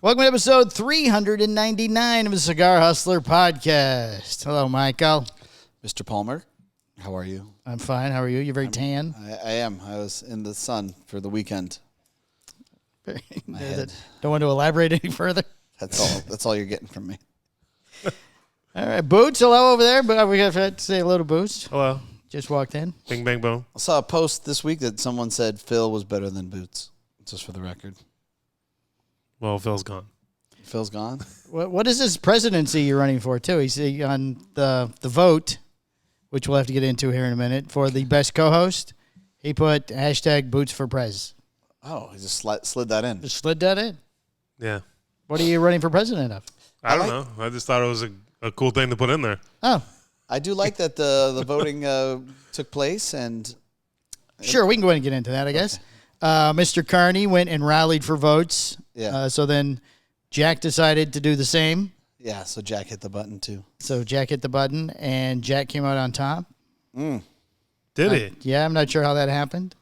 Welcome to episode 399 of the Cigar Hustler podcast. Hello, Michael. Mr. Palmer, how are you? I'm fine. How are you? You're very tan. I am. I was in the sun for the weekend. Don't want to elaborate any further? That's all. That's all you're getting from me. All right. Boots, hello over there. But we have to say hello to Boots. Hello. Just walked in. Bing, bang, boom. I saw a post this week that someone said Phil was better than Boots, just for the record. Well, Phil's gone. Phil's gone? What is this presidency you're running for, too? He's on the vote, which we'll have to get into here in a minute, for the best co-host. He put hashtag Boots for Prez. Oh, he just slid that in. Just slid that in. Yeah. What are you running for president of? I don't know. I just thought it was a cool thing to put in there. Oh. I do like that the voting took place. And Sure, we can go ahead and get into that, I guess. Mr. Carney went and rallied for votes. Yeah. So then Jack decided to do the same. Yeah, so Jack hit the button, too. So Jack hit the button, and Jack came out on top. Did he? Yeah, I'm not sure how that happened.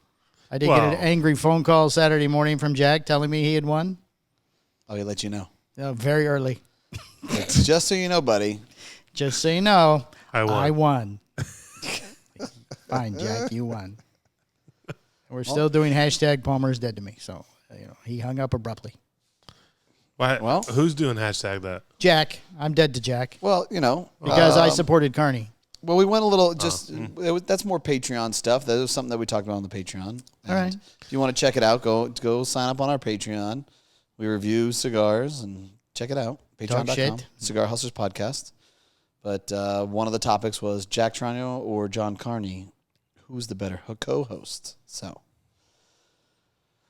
I did get an angry phone call Saturday morning from Jack telling me he had won. Oh, he let you know. Very early. It's just so you know, buddy. Just so you know, I won. Fine, Jack, you won. We're still doing hashtag Palmer's dead to me. So, he hung up abruptly. Well, who's doing hashtag that? Jack. I'm dead to Jack. Well, Because I supported Carney. Well, we went a little that's more Patreon stuff. That was something that we talked about on the Patreon. All right. If you want to check it out, go sign up on our Patreon. We review cigars and check it out. Patreon.com. Cigar Hustlers Podcast. But one of the topics was Jack Trano or John Carney. Who's the better co-host? So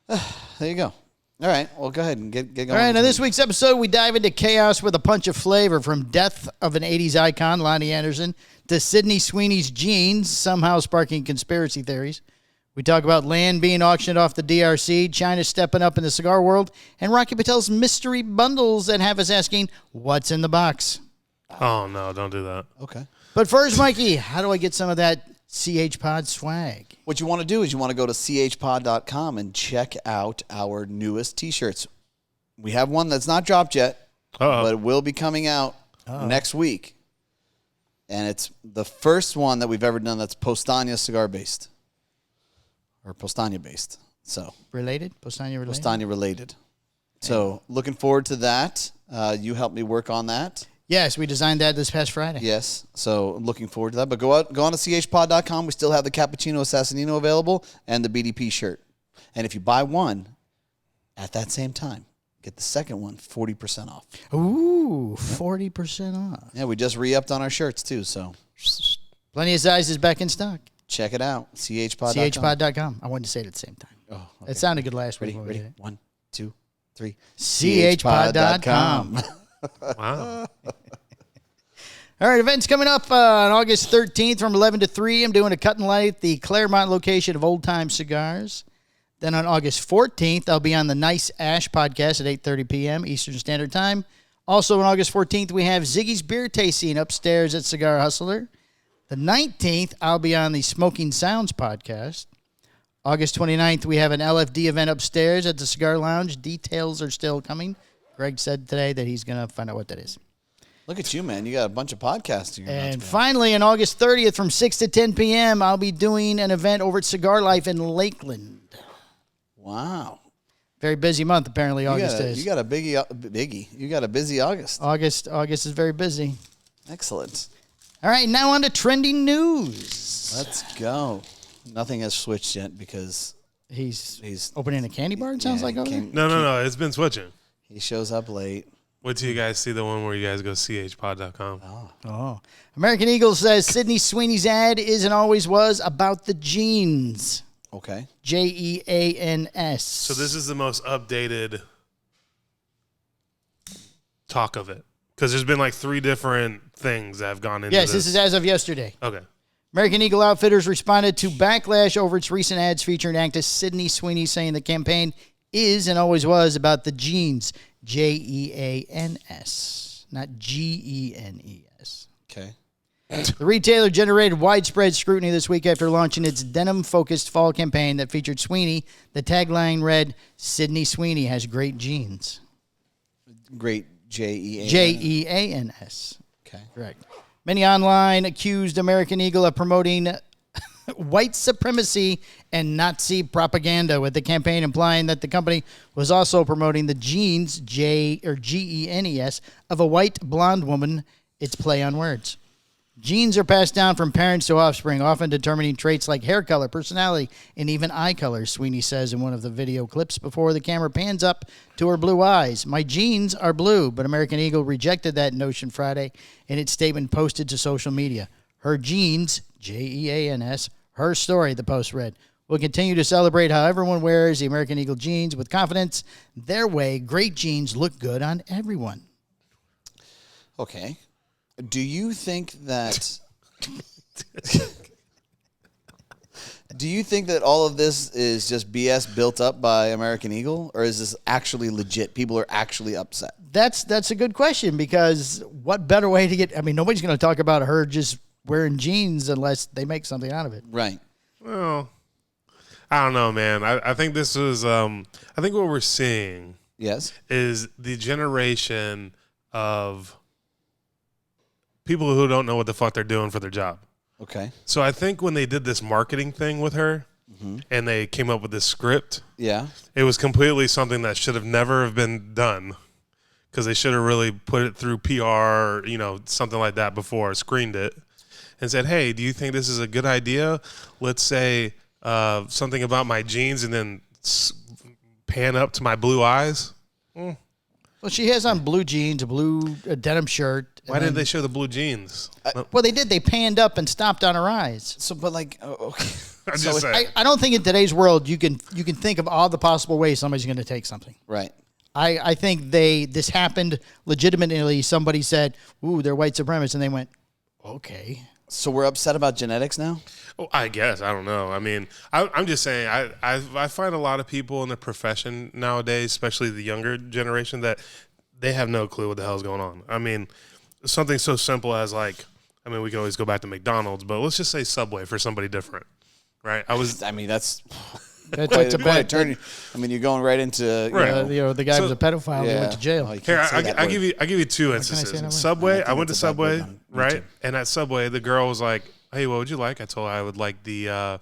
there you go. All right. Well, go ahead and get going. All right. Now, this week's episode, we dive into chaos with a punch of flavor, from death of an 80s icon, Loni Anderson, to Sydney Sweeney's jeans, somehow sparking conspiracy theories. We talk about land being auctioned off the DRC, China stepping up in the cigar world, and Rocky Patel's mystery bundles that have us asking, what's in the box? Oh, no, don't do that. Okay. But first, Mikey, how do I get some of that CH Pod swag? What you want to do is you want to go to chpod.com and check out our newest T-shirts. We have one that's not dropped yet, but it will be coming out next week. And it's the first one that we've ever done that's Postania cigar-based. Or Postania-based. So Related? Postania related? Postania related. So looking forward to that. You helped me work on that. Yes, we designed that this past Friday. Yes, so I'm looking forward to that. But go on to chpod.com. We still have the Cappuccino Assassinino available and the BDP shirt. And if you buy one at that same time, get the second one 40% off. Ooh, 40% off. Yeah, we just re-upped on our shirts too, so. Plenty of sizes back in stock. Check it out, chpod.com. chpod.com. I wanted to say it at the same time. Oh, okay. It sounded good last week. Ready? 1, 2, 3. chpod.com. Wow. All right, events coming up on August 13th from 11 to 3. I'm doing a cut and light at the Claremont location of Old Time Cigars. Then on August 14th, I'll be on the Nice Ash podcast at 8:30 p.m. Eastern Standard Time. Also on August 14th, we have Ziggy's Beer Tasting upstairs at Cigar Hustler. The 19th, I'll be on the Smoking Sounds podcast. August 29th, we have an LFD event upstairs at the Cigar Lounge. Details are still coming. Greg said today that he's going to find out what that is. Look at you, man. You got a bunch of podcasts. And finally, on August 30th from 6 to 10 p.m., I'll be doing an event over at Cigar Life in Lakeland. Wow. Very busy month, apparently, August is. You got a biggie. You got a busy August. August is very busy. Excellent. All right, now on to trending news. Let's go. Nothing has switched yet because he's opening a candy bar, it sounds like, over there? No. It's been switching. He shows up late. Wait till you guys see the one where you guys go chpod.com. Oh. American Eagle says Sydney Sweeney's ad is and always was about the jeans. Okay. Jeans. So this is the most updated talk of it. Because there's been like 3 different things that have gone into this. Yes, this is as of yesterday. Okay. American Eagle Outfitters responded to backlash over its recent ads featuring actress Sydney Sweeney, saying the campaign is and always was about the jeans. Jeans, not Genes. Okay. The retailer generated widespread scrutiny this week after launching its denim-focused fall campaign that featured Sweeney. The tagline read, Sydney Sweeney has great jeans. Great Jeans. Jeans. Okay. Correct. Many online accused American Eagle of promoting white supremacy and Nazi propaganda, with the campaign implying that the company was also promoting the genes, Genes, of a white blonde woman. It's play on words. Genes are passed down from parents to offspring, often determining traits like hair color, personality, and even eye color, Sweeney says in one of the video clips before the camera pans up to her blue eyes. My genes are blue, but American Eagle rejected that notion Friday in its statement posted to social media. Her genes, Jeans, her story, the post read. We'll continue to celebrate how everyone wears the American Eagle jeans with confidence. Their way, great jeans look good on everyone. Okay. Do you think that... Do you think that all of this is just BS built up by American Eagle, or is this actually legit? People are actually upset. That's a good question, because what better way to get... I mean, nobody's going to talk about her just wearing jeans unless they make something out of it. Right. Well, I don't know, man. I think this is... I think what we're seeing... Yes. Is the generation of people who don't know what the fuck they're doing for their job. Okay. So I think when they did this marketing thing with her and they came up with this script, it was completely something that should have never have been done, because they should have really put it through PR or, something like that before, screened it, and said, hey, do you think this is a good idea? Let's say something about my jeans and then pan up to my blue eyes. Well, she has on blue jeans, a blue denim shirt. Why didn't they show the blue jeans? Well, they did. They panned up and stopped on her eyes. So, but like, okay. I'm just saying. I don't think in today's world you can think of all the possible ways somebody's going to take something. Right. I think this happened legitimately. Somebody said, "Ooh, they're white supremacists," and they went, "Okay." So we're upset about genetics now? Oh, I guess. I don't know. I mean, I'm just saying, I find a lot of people in the profession nowadays, especially the younger generation, that they have no clue what the hell's going on. I mean, something so simple as we can always go back to McDonald's, but let's just say Subway for somebody different, right? That's That's a bad turn. I mean, you're going right into the guy was a pedophile. He went to jail. Here, I give you two instances. Subway. I went to Subway, right? And at Subway, the girl was like, "Hey, what would you like?" I told her I would like the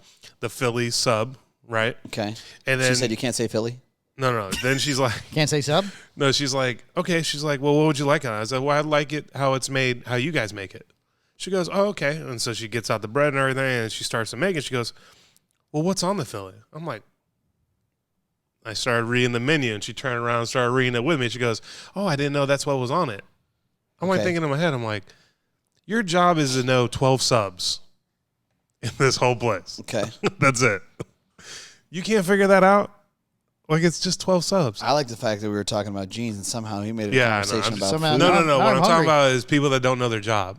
Philly sub, right? Okay. And then she said, "You can't say Philly." No. Then she's like, "Can't say sub." No, she's like, "Okay." She's like, "Well, what would you like on it?" I said, "Well, I'd like it how it's made, how you guys make it." She goes, "Oh, okay." And so she gets out the bread and everything, and she starts to make it. She goes, "Well, what's on the Philly?" I'm like, I started reading the menu, and she turned around and started reading it with me. She goes, "Oh, I didn't know that's what was on it." I'm like thinking in my head, I'm like, your job is to know 12 subs in this whole place. Okay. That's it. You can't figure that out? Like, it's just 12 subs. I like the fact that we were talking about jeans, and somehow he made a conversation about food. No. What I'm talking about is people that don't know their job.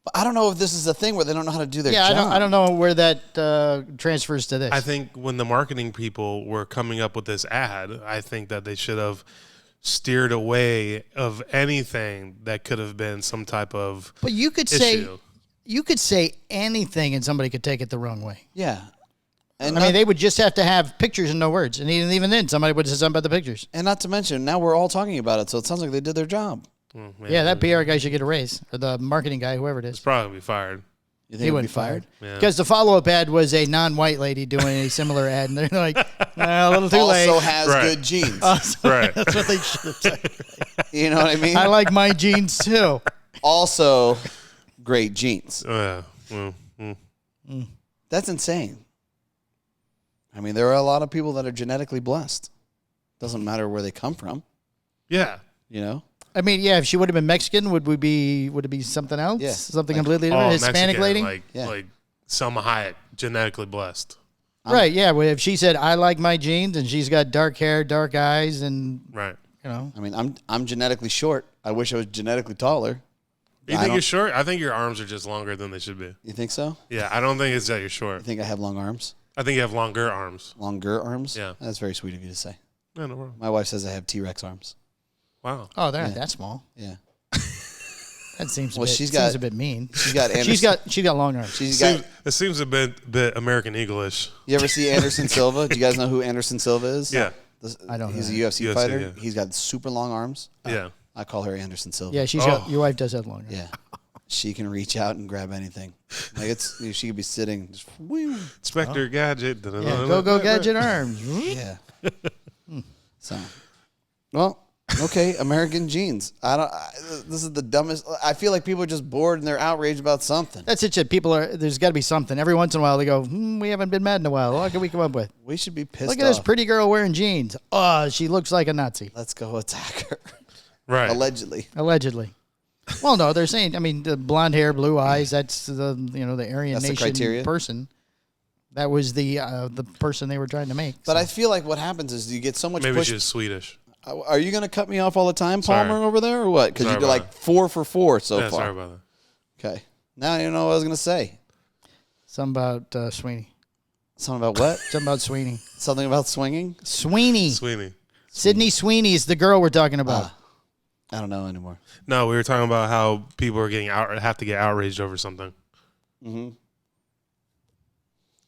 But I don't know if this is a thing where they don't know how to do their job. I don't know where that transfers to this. I think when the marketing people were coming up with this ad, I think that they should have steered away of anything that could have been some type of But you could say anything, and somebody could take it the wrong way. Yeah. And they would just have to have pictures and no words. And even then, somebody would have said something about the pictures. And not to mention, now we're all talking about it, so it sounds like they did their job. Yeah, that PR guy should get a raise, or the marketing guy, whoever it is. He's probably fired. You think he wouldn't be fired? Because the follow-up ad was a non-white lady doing a similar ad, and they're like, a little too late. Also has good jeans. Right. That's what they should have said. You know what I mean? I like my jeans, too. Also, great jeans. Mm. That's insane. I mean, there are a lot of people that are genetically blessed. Doesn't matter where they come from. Yeah. You know? I mean, yeah, if she would have been Mexican, would it be something else? Yeah. Something completely different? Hispanic Mexican, lady? Like Selma Hayek, genetically blessed. Right, yeah. Well, if she said, I like my jeans, and she's got dark hair, dark eyes, and, right. I mean, I'm genetically short. I wish I was genetically taller. You think you're short? I think your arms are just longer than they should be. You think so? Yeah, I don't think it's that you're short. You think I have long arms? I think you have longer arms. Longer arms? Yeah. That's very sweet of you to say. Yeah, no problem. My wife says I have T-Rex arms. Wow. Oh, they're not that small. Yeah. That seems She's a bit mean. She's got Anderson. She's got long arms. It seems a bit American Eagle-ish. You ever see Anderson Silva? Do you guys know who Anderson Silva is? Yeah. I don't know. He's a UFC fighter. yeah. He's got super long arms. Yeah. I call her Anderson Silva. Yeah, she's got, your wife does have long arms. Yeah. She can reach out and grab anything. Like she could be sitting. Just, whoo. Inspector Gadget. Yeah, go gadget arms. Yeah. So, well, okay, American jeans. This is the dumbest. I feel like people are just bored and they're outraged about something. That's it. There's got to be something. Every once in a while they go, we haven't been mad in a while. What can we come up with? We should be pissed Look at this pretty girl wearing jeans. Oh, she looks like a Nazi. Let's go attack her. Right. Allegedly. Well, no, they're saying, I mean, the blonde hair, blue eyes, that's the Aryan That's the Nation criteria? person. That was the person they were trying to make. But I feel like what happens is you get so much Maybe push. she's Swedish. Are you going to cut me off all the time, Palmer, Sorry. over there, or what? Because Sorry you did about like 4 for 4 so Yeah, far. sorry about that. Okay. Now you know what I was going to say. Something about Sweeney. Something about what? Something about Sweeney. Something about swinging? Sweeney. Sydney Sweeney is the girl we're talking about. I don't know anymore. No, we were talking about how people are have to get outraged over something. Mm-hmm.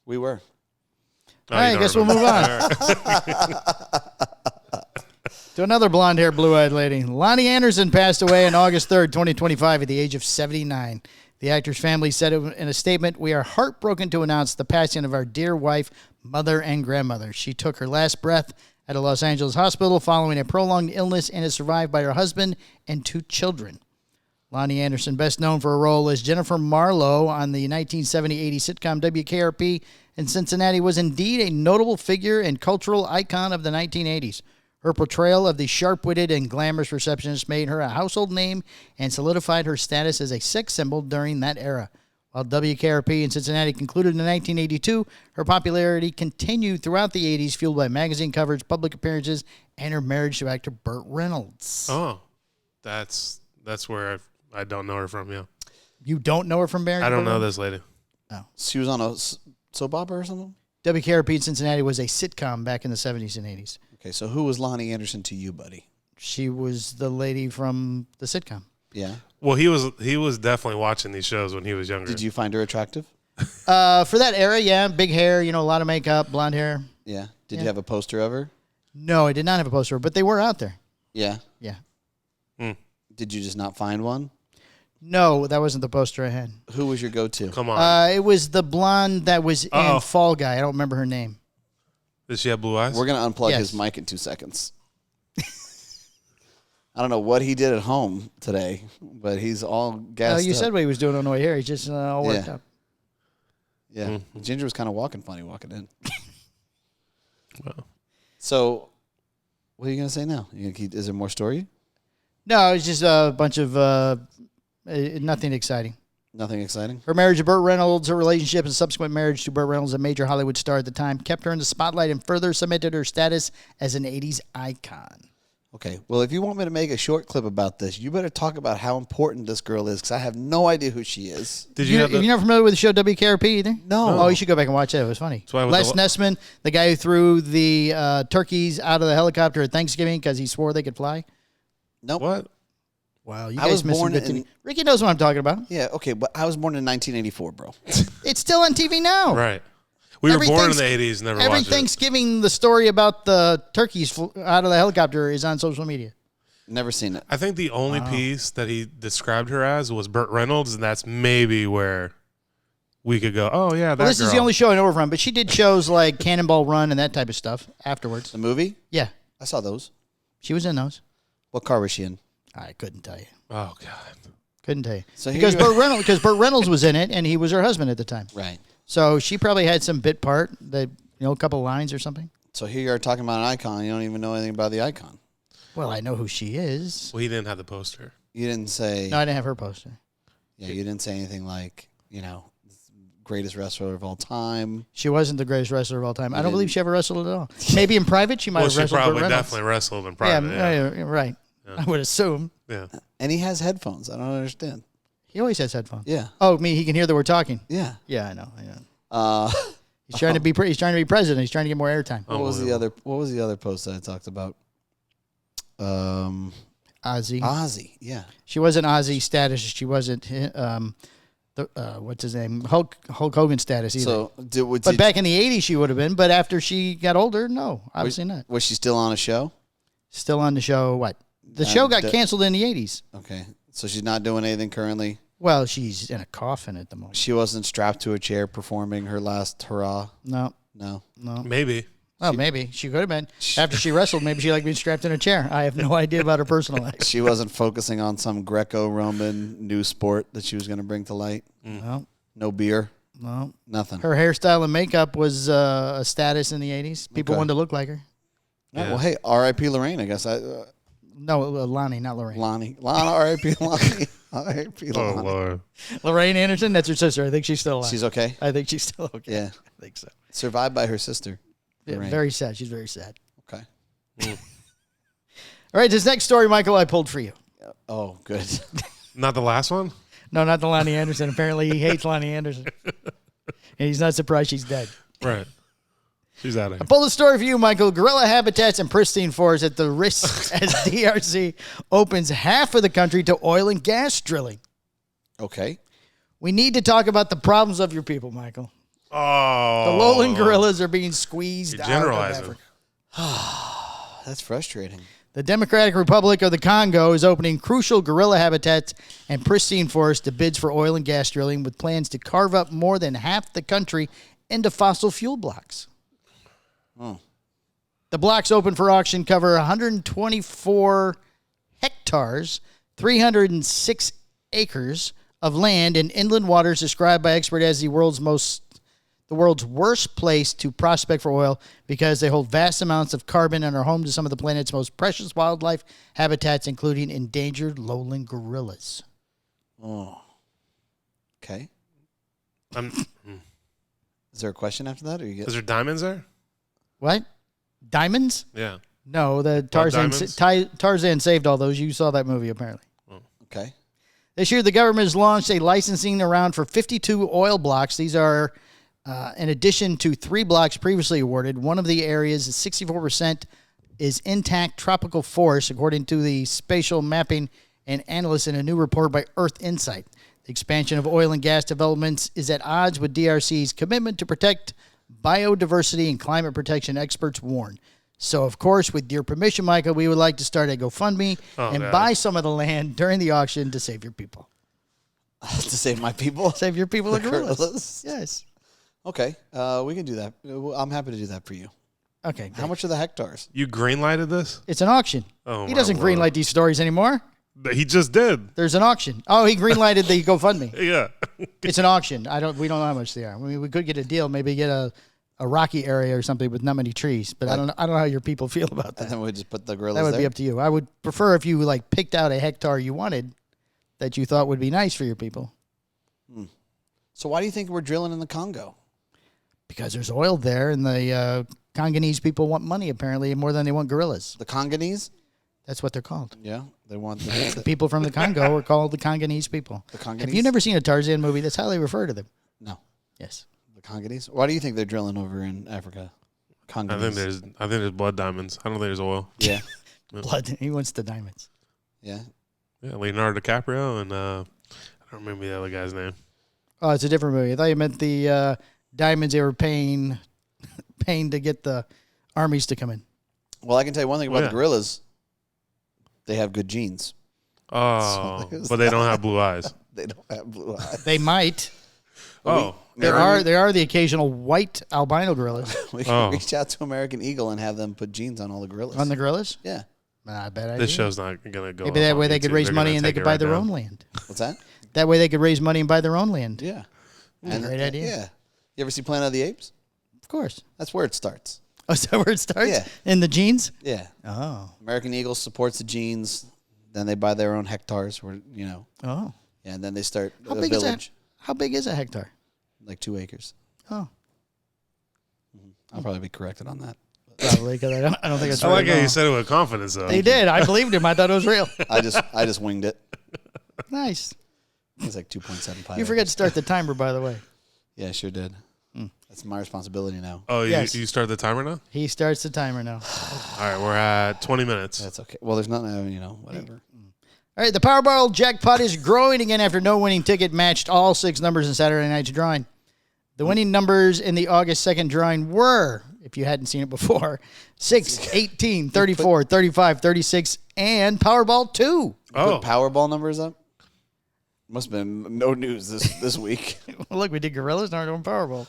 We were. Oh, All right, I guess we'll move on. To another blonde-haired, blue-eyed lady. Loni Anderson passed away on August 3rd, 2025 at the age of 79. The actor's family said in a statement, "We are heartbroken to announce the passing of our dear wife, mother, and grandmother. She took her last breath at a Los Angeles hospital following a prolonged illness and is survived by her husband and 2 children." Loni Anderson, best known for her role as Jennifer Marlowe on the 1970-80 sitcom WKRP in Cincinnati, was indeed a notable figure and cultural icon of the 1980s. Her portrayal of the sharp-witted and glamorous receptionist made her a household name and solidified her status as a sex symbol during that era. While WKRP in Cincinnati concluded in 1982, her popularity continued throughout the 80s, fueled by magazine coverage, public appearances, and her marriage to actor Burt Reynolds. Oh, that's where I don't know her from. Yeah, You don't know her from marriage? I don't know this lady. No. She was on a soap opera or something? WKRP in Cincinnati was a sitcom back in the 70s and 80s. Okay, so who was Loni Anderson to you, buddy? She was the lady from the sitcom. Yeah. Well, he was definitely watching these shows when he was younger. Did you find her attractive? For that era, yeah, big hair, a lot of makeup, blonde hair. Yeah. Did you have a poster of her? No, I did not have a poster, but they were out there. Yeah. Yeah. Did you just not find one? No, that wasn't the poster I had. Who was your go-to? Come on. It was the blonde that was in Fall Guy. I don't remember her name. Does she have blue eyes? We're going to unplug Yes. his mic in 2 seconds. I don't know what he did at home today, but he's all gassed You up. said what he was doing on the way here. He's just all worked up. Yeah. Ginger was kind of walking funny walking in. Well. So, what are you going to say now? Is there more story? No, it's just a bunch of nothing exciting. Nothing exciting? Her marriage to Burt Reynolds, her relationship and subsequent marriage to Burt Reynolds, a major Hollywood star at the time, kept her in the spotlight and further cemented her status as an 80s icon. Okay, well, if you want me to make a short clip about this, you better talk about how important this girl is, because I have no idea who she is. You're You're not familiar with the show WKRP either? No. Oh, you should go back and watch it. It was funny. why with Les the- Nessman, the guy who threw the turkeys out of the helicopter at Thanksgiving because he swore they could fly. Nope. What? Wow, you I guys was missed some born good in- TV. Ricky knows what I'm talking about. Yeah, okay, but I was born in 1984, bro. It's still on TV now. Right. We were Every born in Thanks- the 80s, never Every watched it. Thanksgiving, the story about the turkeys out of the helicopter is on social media. Never seen it. I think the only piece that he described her as was Burt Reynolds, and that's maybe where we could go, oh, yeah, that Well, this is the girl. only show I know her from, but she did shows like Cannonball Run and that type of stuff afterwards. The movie? Yeah, I saw those. she was in those. What car was she in? I couldn't tell you. Oh, God. Couldn't tell you. So because here Burt Reynolds was in it, and he was her husband at the time. Right. So she probably had some bit part, that a couple lines or something. So here you are talking about an icon. You don't even know anything about the icon. Well, I know who she is. Well, he didn't have the poster. You didn't say... No, I didn't have her poster. Yeah, you didn't say anything like, greatest wrestler of all time. She wasn't the greatest wrestler of all time. I don't didn't- believe she ever wrestled at all. Maybe in private she might Well, have she wrestled. probably Burt Reynolds. definitely wrestled in private. Yeah, right. I would assume. Yeah. And he has headphones. I don't understand. He always has headphones. Yeah. Oh, me, he can hear that we're talking. Yeah. Yeah, I know. He's trying to be president. He's trying to get more airtime. What was the other post that I talked about? Ozzy. Ozzy, yeah. She wasn't Ozzy status. She wasn't what's his name? Hulk Hogan status either. So, but back in the 80s, she would have been. But after she got older, no, obviously not. Was she still on a show? Still on the show? What? The show got canceled in the 80s. Okay, so she's not doing anything currently. Well, she's in a coffin at the moment. She wasn't strapped to a chair performing her last hurrah. No. Maybe. Well, maybe she could have been. After she wrestled, maybe she liked being strapped in a chair. I have no idea about her personal life. She wasn't focusing on some Greco-Roman new sport that she was going to bring to light. No. No beer. No. Nothing. Her hairstyle and makeup was a status in the 80s. People wanted to look like her. Yeah. Well, hey, R.I.P. Lorraine, I guess. No, Lonnie, not Lorraine. Lonnie, R.I.P. Lonnie. R.I.P. Oh, Lonnie. Lord. Lorraine Anderson, that's her sister. I think she's still alive. She's okay? I think she's still okay. Yeah. I think so. Survived by her sister. Yeah, very sad. She's very sad. Okay. All right, this next story, Michael, I pulled for you. Oh, good. Not the last one? No, not the Lonnie Anderson. Apparently, he hates Lonnie Anderson. And he's not surprised she's dead. Right. She's out of I here. pulled the story for you, Michael. Gorilla habitats and pristine forests at the risk as DRC opens half of the country to oil and gas drilling. Okay. We need to talk about the problems of your people, Michael. Oh. The lowland gorillas are being squeezed You're out of generalizing. Africa. That's frustrating. The Democratic Republic of the Congo is opening crucial gorilla habitats and pristine forests to bids for oil and gas drilling, with plans to carve up more than half the country into fossil fuel blocks. Oh. The blocks open for auction cover 124 hectares, 306 acres of land in inland waters described by experts as the world's worst place to prospect for oil because they hold vast amounts of carbon and are home to some of the planet's most precious wildlife habitats, including endangered lowland gorillas. Oh. Okay. Is Is there a question after that? Or you get? there diamonds there? What? Diamonds? Yeah. No, the diamonds? Tarzan saved all those. You saw that movie, apparently. Okay. This year, the government has launched a licensing round for 52 oil blocks. These are in addition to 3 blocks previously awarded. One of the areas, 64%, is intact tropical forest, according to the spatial mapping and analysts in a new report by Earth Insight. The expansion of oil and gas developments is at odds with DRC's commitment to protect biodiversity and climate protection, experts warn. So, of course, with your permission, Michael, we would like to start a GoFundMe and buy some of the land during the auction to save your people. To save my people? Save your people the gorillas. Gorillas? Yes. Okay. We can do that. I'm happy to do that for you. Okay. How much are the hectares? You greenlighted this? It's an auction. Oh, he my doesn't Lord. greenlight these stories anymore. He just did. There's an auction. Oh, he greenlighted the GoFundMe. Yeah. It's an auction. We don't know how much they are. I mean, we could get a deal, maybe get a rocky area or something with not many trees. But I don't know how your people feel about that. And then we just put the gorillas That would there? be up to you. I would prefer if you picked out a hectare you wanted that you thought would be nice for your people. So why do you think we're drilling in the Congo? Because there's oil there, and the Congolese people want money, apparently, more than they want gorillas. The Congolese? That's what they're called. Yeah. They want The people from the Congo are called the Congolese people. The Congolese? Have you never seen a Tarzan movie? That's how they refer to them. No. Yes. The Congolese? Why do you think they're drilling over in Africa? I Congolese. think there's blood diamonds. I don't think there's oil. Yeah. Blood. He wants the diamonds. Yeah. Yeah, Leonardo DiCaprio and I don't remember the other guy's name. Oh, it's a different movie. I thought you meant the diamonds they were paying to get the armies to come in. Well, I can tell you one thing about the gorillas. They have good genes. Oh, So but they don't have blue eyes. They don't have blue eyes. They might. Oh, There are the occasional white albino gorillas. We can reach out to American Eagle and have them put genes on all the gorillas. On the gorillas? Yeah. Not a bad idea. this show's not gonna go. Maybe that on way they YouTube. could raise They're money gonna and they take could it buy right their down. own land. What's that? That way they could raise money and buy their own land. Yeah. That's a great idea. Yeah. You ever see Planet of the Apes? Of course. That's where it starts. Oh, is that where it starts? Yeah. In the genes? Yeah. Oh. American Eagle supports the genes. Then they buy their own hectares. Where Oh. Yeah, and then they start How a big village. is that? How big is a hectare? Like 2 acres. Oh. I'll probably be corrected on that. Probably, because I don't think it's I like real. how you said it with confidence, though. He did. I believed him. I thought it was real. I just winged it. Nice. It's like 2.75. You forgot to start the timer, by the way. Yeah, I sure did. That's my responsibility now. Oh, Yes. you start the timer now? He starts the timer now. All right, we're at 20 minutes. That's okay. Well, there's nothing, whatever. All right, the Powerball jackpot is growing again after no winning ticket matched all 6 numbers in Saturday night's drawing. The winning numbers in the August 2nd drawing were, if you hadn't seen it before, 6, 18, 34, 35, 36, and Powerball 2. Put Powerball numbers up? Must have been no news this week. Look, we did Gorillas, now we're doing Powerball.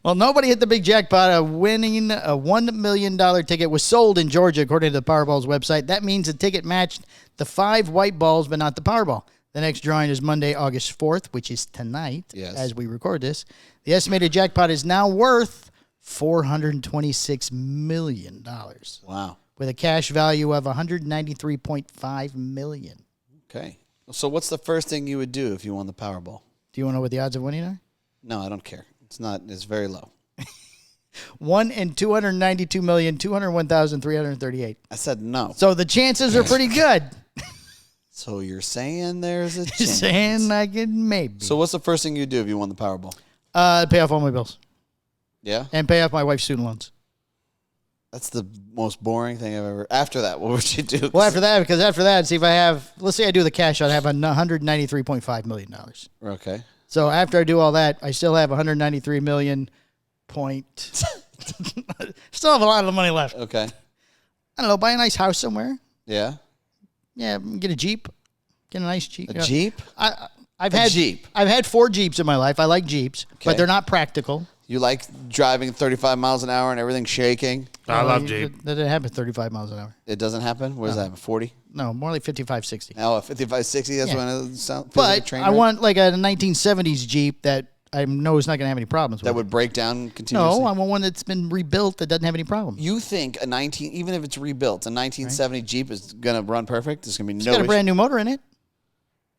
Well, nobody hit the big jackpot. Winning a $1 million ticket was sold in Georgia, according to the Powerball's website. That means the ticket matched the 5 white balls, but not the Powerball. The next drawing is Monday, August 4th, which is tonight, as we record this. The estimated jackpot is now worth $426 million. Wow. With a cash value of $193.5 million. Okay. So what's the first thing you would do if you won the Powerball? Do you want to know what the odds of winning are? No, I don't care. It's very low. 1 in 292,201,338. I said no. So the chances are pretty good. So you're saying there's a chance. Saying I could maybe. So what's the first thing you do if you won the Powerball? Pay off all my bills. Yeah? And pay off my wife's student loans. That's the most boring thing I've ever... After that, what would you do? Well, after that, see if I have... Let's say I do the cash, I'd have $193.5 million. Okay. So after I do all that, I still have $193 million point... still have a lot of money left. Okay. I don't know, buy a nice house somewhere. Yeah? Yeah, get a Jeep. Get a nice Jeep. A Jeep? I've had 4 Jeeps in my life. I like Jeeps, but they're not practical. You like driving 35 miles an hour and everything shaking? I love Jeep. That didn't happen 35 miles an hour. It doesn't happen? What does that happen, 40? No, more like 55, 60. Oh, 55, 60, that's when it sounds But like a train I wreck? want like a 1970s Jeep that I know is not going to have any problems with. That would break down continuously? No, I want one that's been rebuilt that doesn't have any problems. You think even if it's rebuilt, a 1970 Jeep is going to run perfect? There's going to be It's no got a issue? brand new motor in it.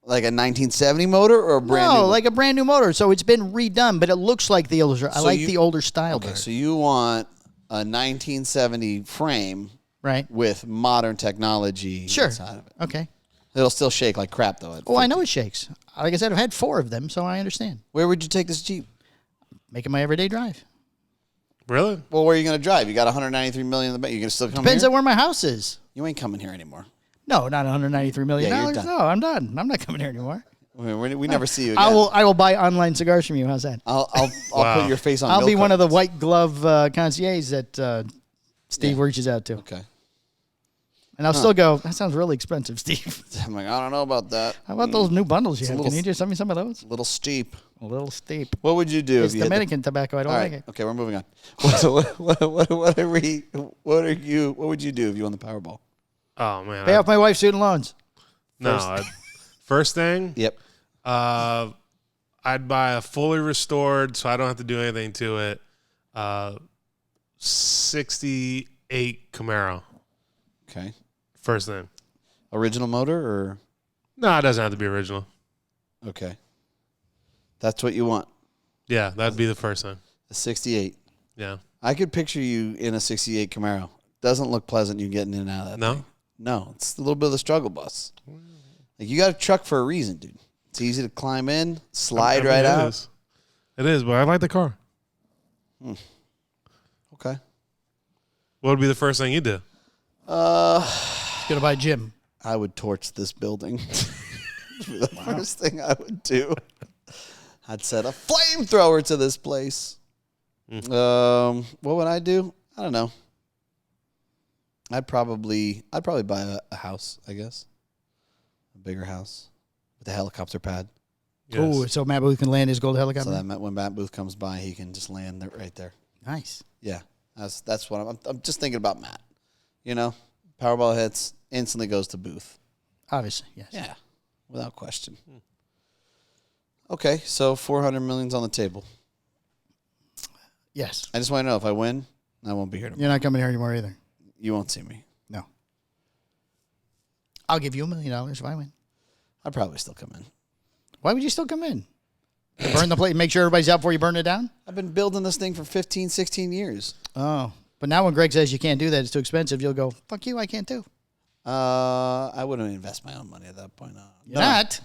Like a 1970 motor or a brand new? No, like a brand new motor. So it's been redone, but it looks like the older. I like the older style. Okay, better. so you want a 1970 frame, right, with modern technology inside of it. Okay. It'll still shake like crap, though. Oh, I know it shakes. Like I said, I've had 4 of them, so I understand. Where would you take this Jeep? Making my everyday drive. Really? Well, where are you going to drive? You got 193 million in the bank. You going to still come Depends here? on where my house is. You ain't coming here anymore. No, not $193 million. Yeah, you're done. No, I'm done. I'm not coming here anymore. We never see you again. I will buy online cigars from you. How's that? I'll Wow. put your face on I'll milk be one of the cartons. white glove concierges that Steve reaches out to. Okay. And I'll still go, that sounds really expensive, Steve. I'm like, I don't know about that. How about those new bundles you It's a have? little Can you just send me some of those? A little steep. A little steep. What would you do It's if you had Dominican tobacco. I don't All like right. it. Okay, we're moving on. What would you do if you won the Powerball? Oh, man. Pay off my wife's student loans. First thing, Yep. I'd buy a fully restored, so I don't have to do anything to it, 68 Camaro. Okay. First thing. Original motor or? No, it doesn't have to be original. Okay. That's what you want. Yeah, that'd be the first thing. A 68. Yeah. I could picture you in a 68 Camaro. Doesn't look pleasant you getting in and out of that No? thing. No, it's a little bit of the struggle bus. Like you got a truck for a reason, dude. It's easy to climb in, slide right out. It is, but I like the car. Okay. What would be the first thing you do? Gonna buy a gym. I would torch this building. The first thing I would do. I'd set a flamethrower to this place. What would I do? I don't know. I'd probably buy a house, I guess. A bigger house with a helicopter pad. Yes. Oh, so Matt Booth can land his gold helicopter? So that when Matt Booth comes by, he can just land right there. Nice. Yeah, that's what I'm just thinking about Matt. You know, Powerball hits, instantly goes to Booth. Obviously, yes. Yeah, without question. Okay, so 400 million's on the table. Yes. I just want to know if I win, I won't be here tomorrow. You're not coming here anymore either. You won't see me. No. I'll give you $1 million if I win. I'd probably still come in. Why would you still come in? To burn the plate, make sure everybody's out before you burn it down? I've been building this thing for 15, 16 years. Oh. But now when Greg says you can't do that, it's too expensive, you'll go, fuck you, I can't do. I wouldn't invest my own money at that point. You're not?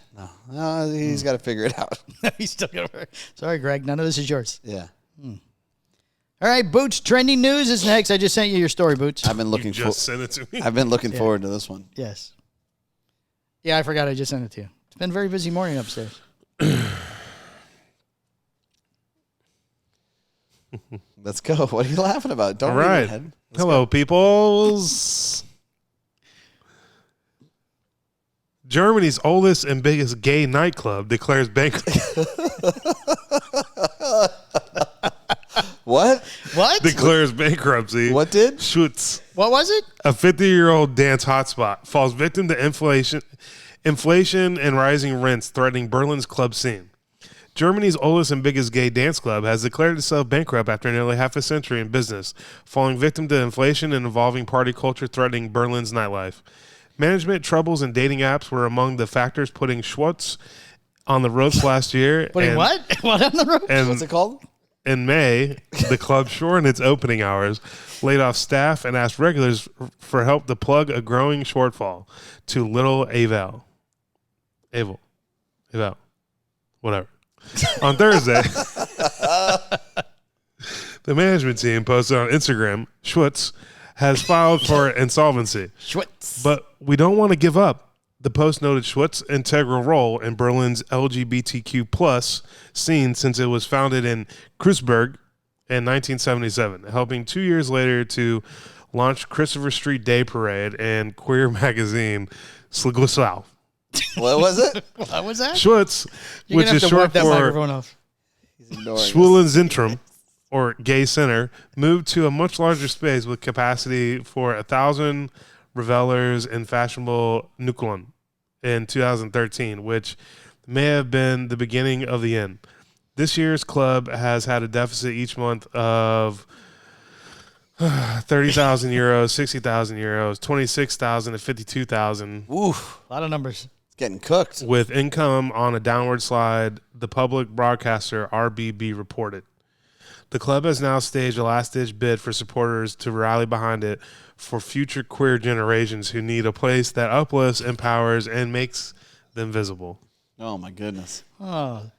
No, he's got to figure it out. He's still going to work. Sorry, Greg, none of this is yours. Yeah. All right, Boots, trending news is next. I just sent you your story, Boots. I've been looking Send it to me. I've been looking forward to this one. Yes. Yeah, I forgot I just sent it to you. It's been a very busy morning upstairs. Let's go. What are you laughing about? Don't All read right. ahead. Hello, peoples. Germany's oldest and biggest gay nightclub declares bankruptcy. What? What? declares bankruptcy. What did? Schutz, What was it? a 50-year-old dance hotspot, falls victim to inflation and rising rents threatening Berlin's club scene. Germany's oldest and biggest gay dance club has declared itself bankrupt after nearly half a century in business, falling victim to inflation and evolving party culture threatening Berlin's nightlife. Management troubles and dating apps were among the factors putting Schwartz on the ropes last year. Putting what? What on the road? What's it called? In May, the club shortened its opening hours, laid off staff, and asked regulars for help to plug a growing shortfall to Little Avel. Whatever. On Thursday, the management team posted on Instagram, Schwartz has filed for insolvency. Schwartz. But we don't want to give up. The post noted Schwartz's integral role in Berlin's LGBTQ plus scene since it was founded in Kreuzberg in 1977, helping 2 years later to launch Christopher Street Day Parade and queer magazine Slagusau. What was it? What was that? Schwartz, You're which gonna is have to short wipe that for microphone off. He's ignoring us. Schwulenzentrum, or Gay Center, moved to a much larger space with capacity for 1,000 revelers in fashionable Nuklon in 2013, which may have been the beginning of the end. This year's club has had a deficit each month of 30,000 euros, 60,000 euros, 26,000 and 52,000. Oof. A lot of numbers. It's getting cooked. With income on a downward slide, the public broadcaster RBB reported. The club has now staged a last-ditch bid for supporters to rally behind it for future queer generations who need a place that uplifts, empowers, and makes them visible. Oh, my goodness. Oh.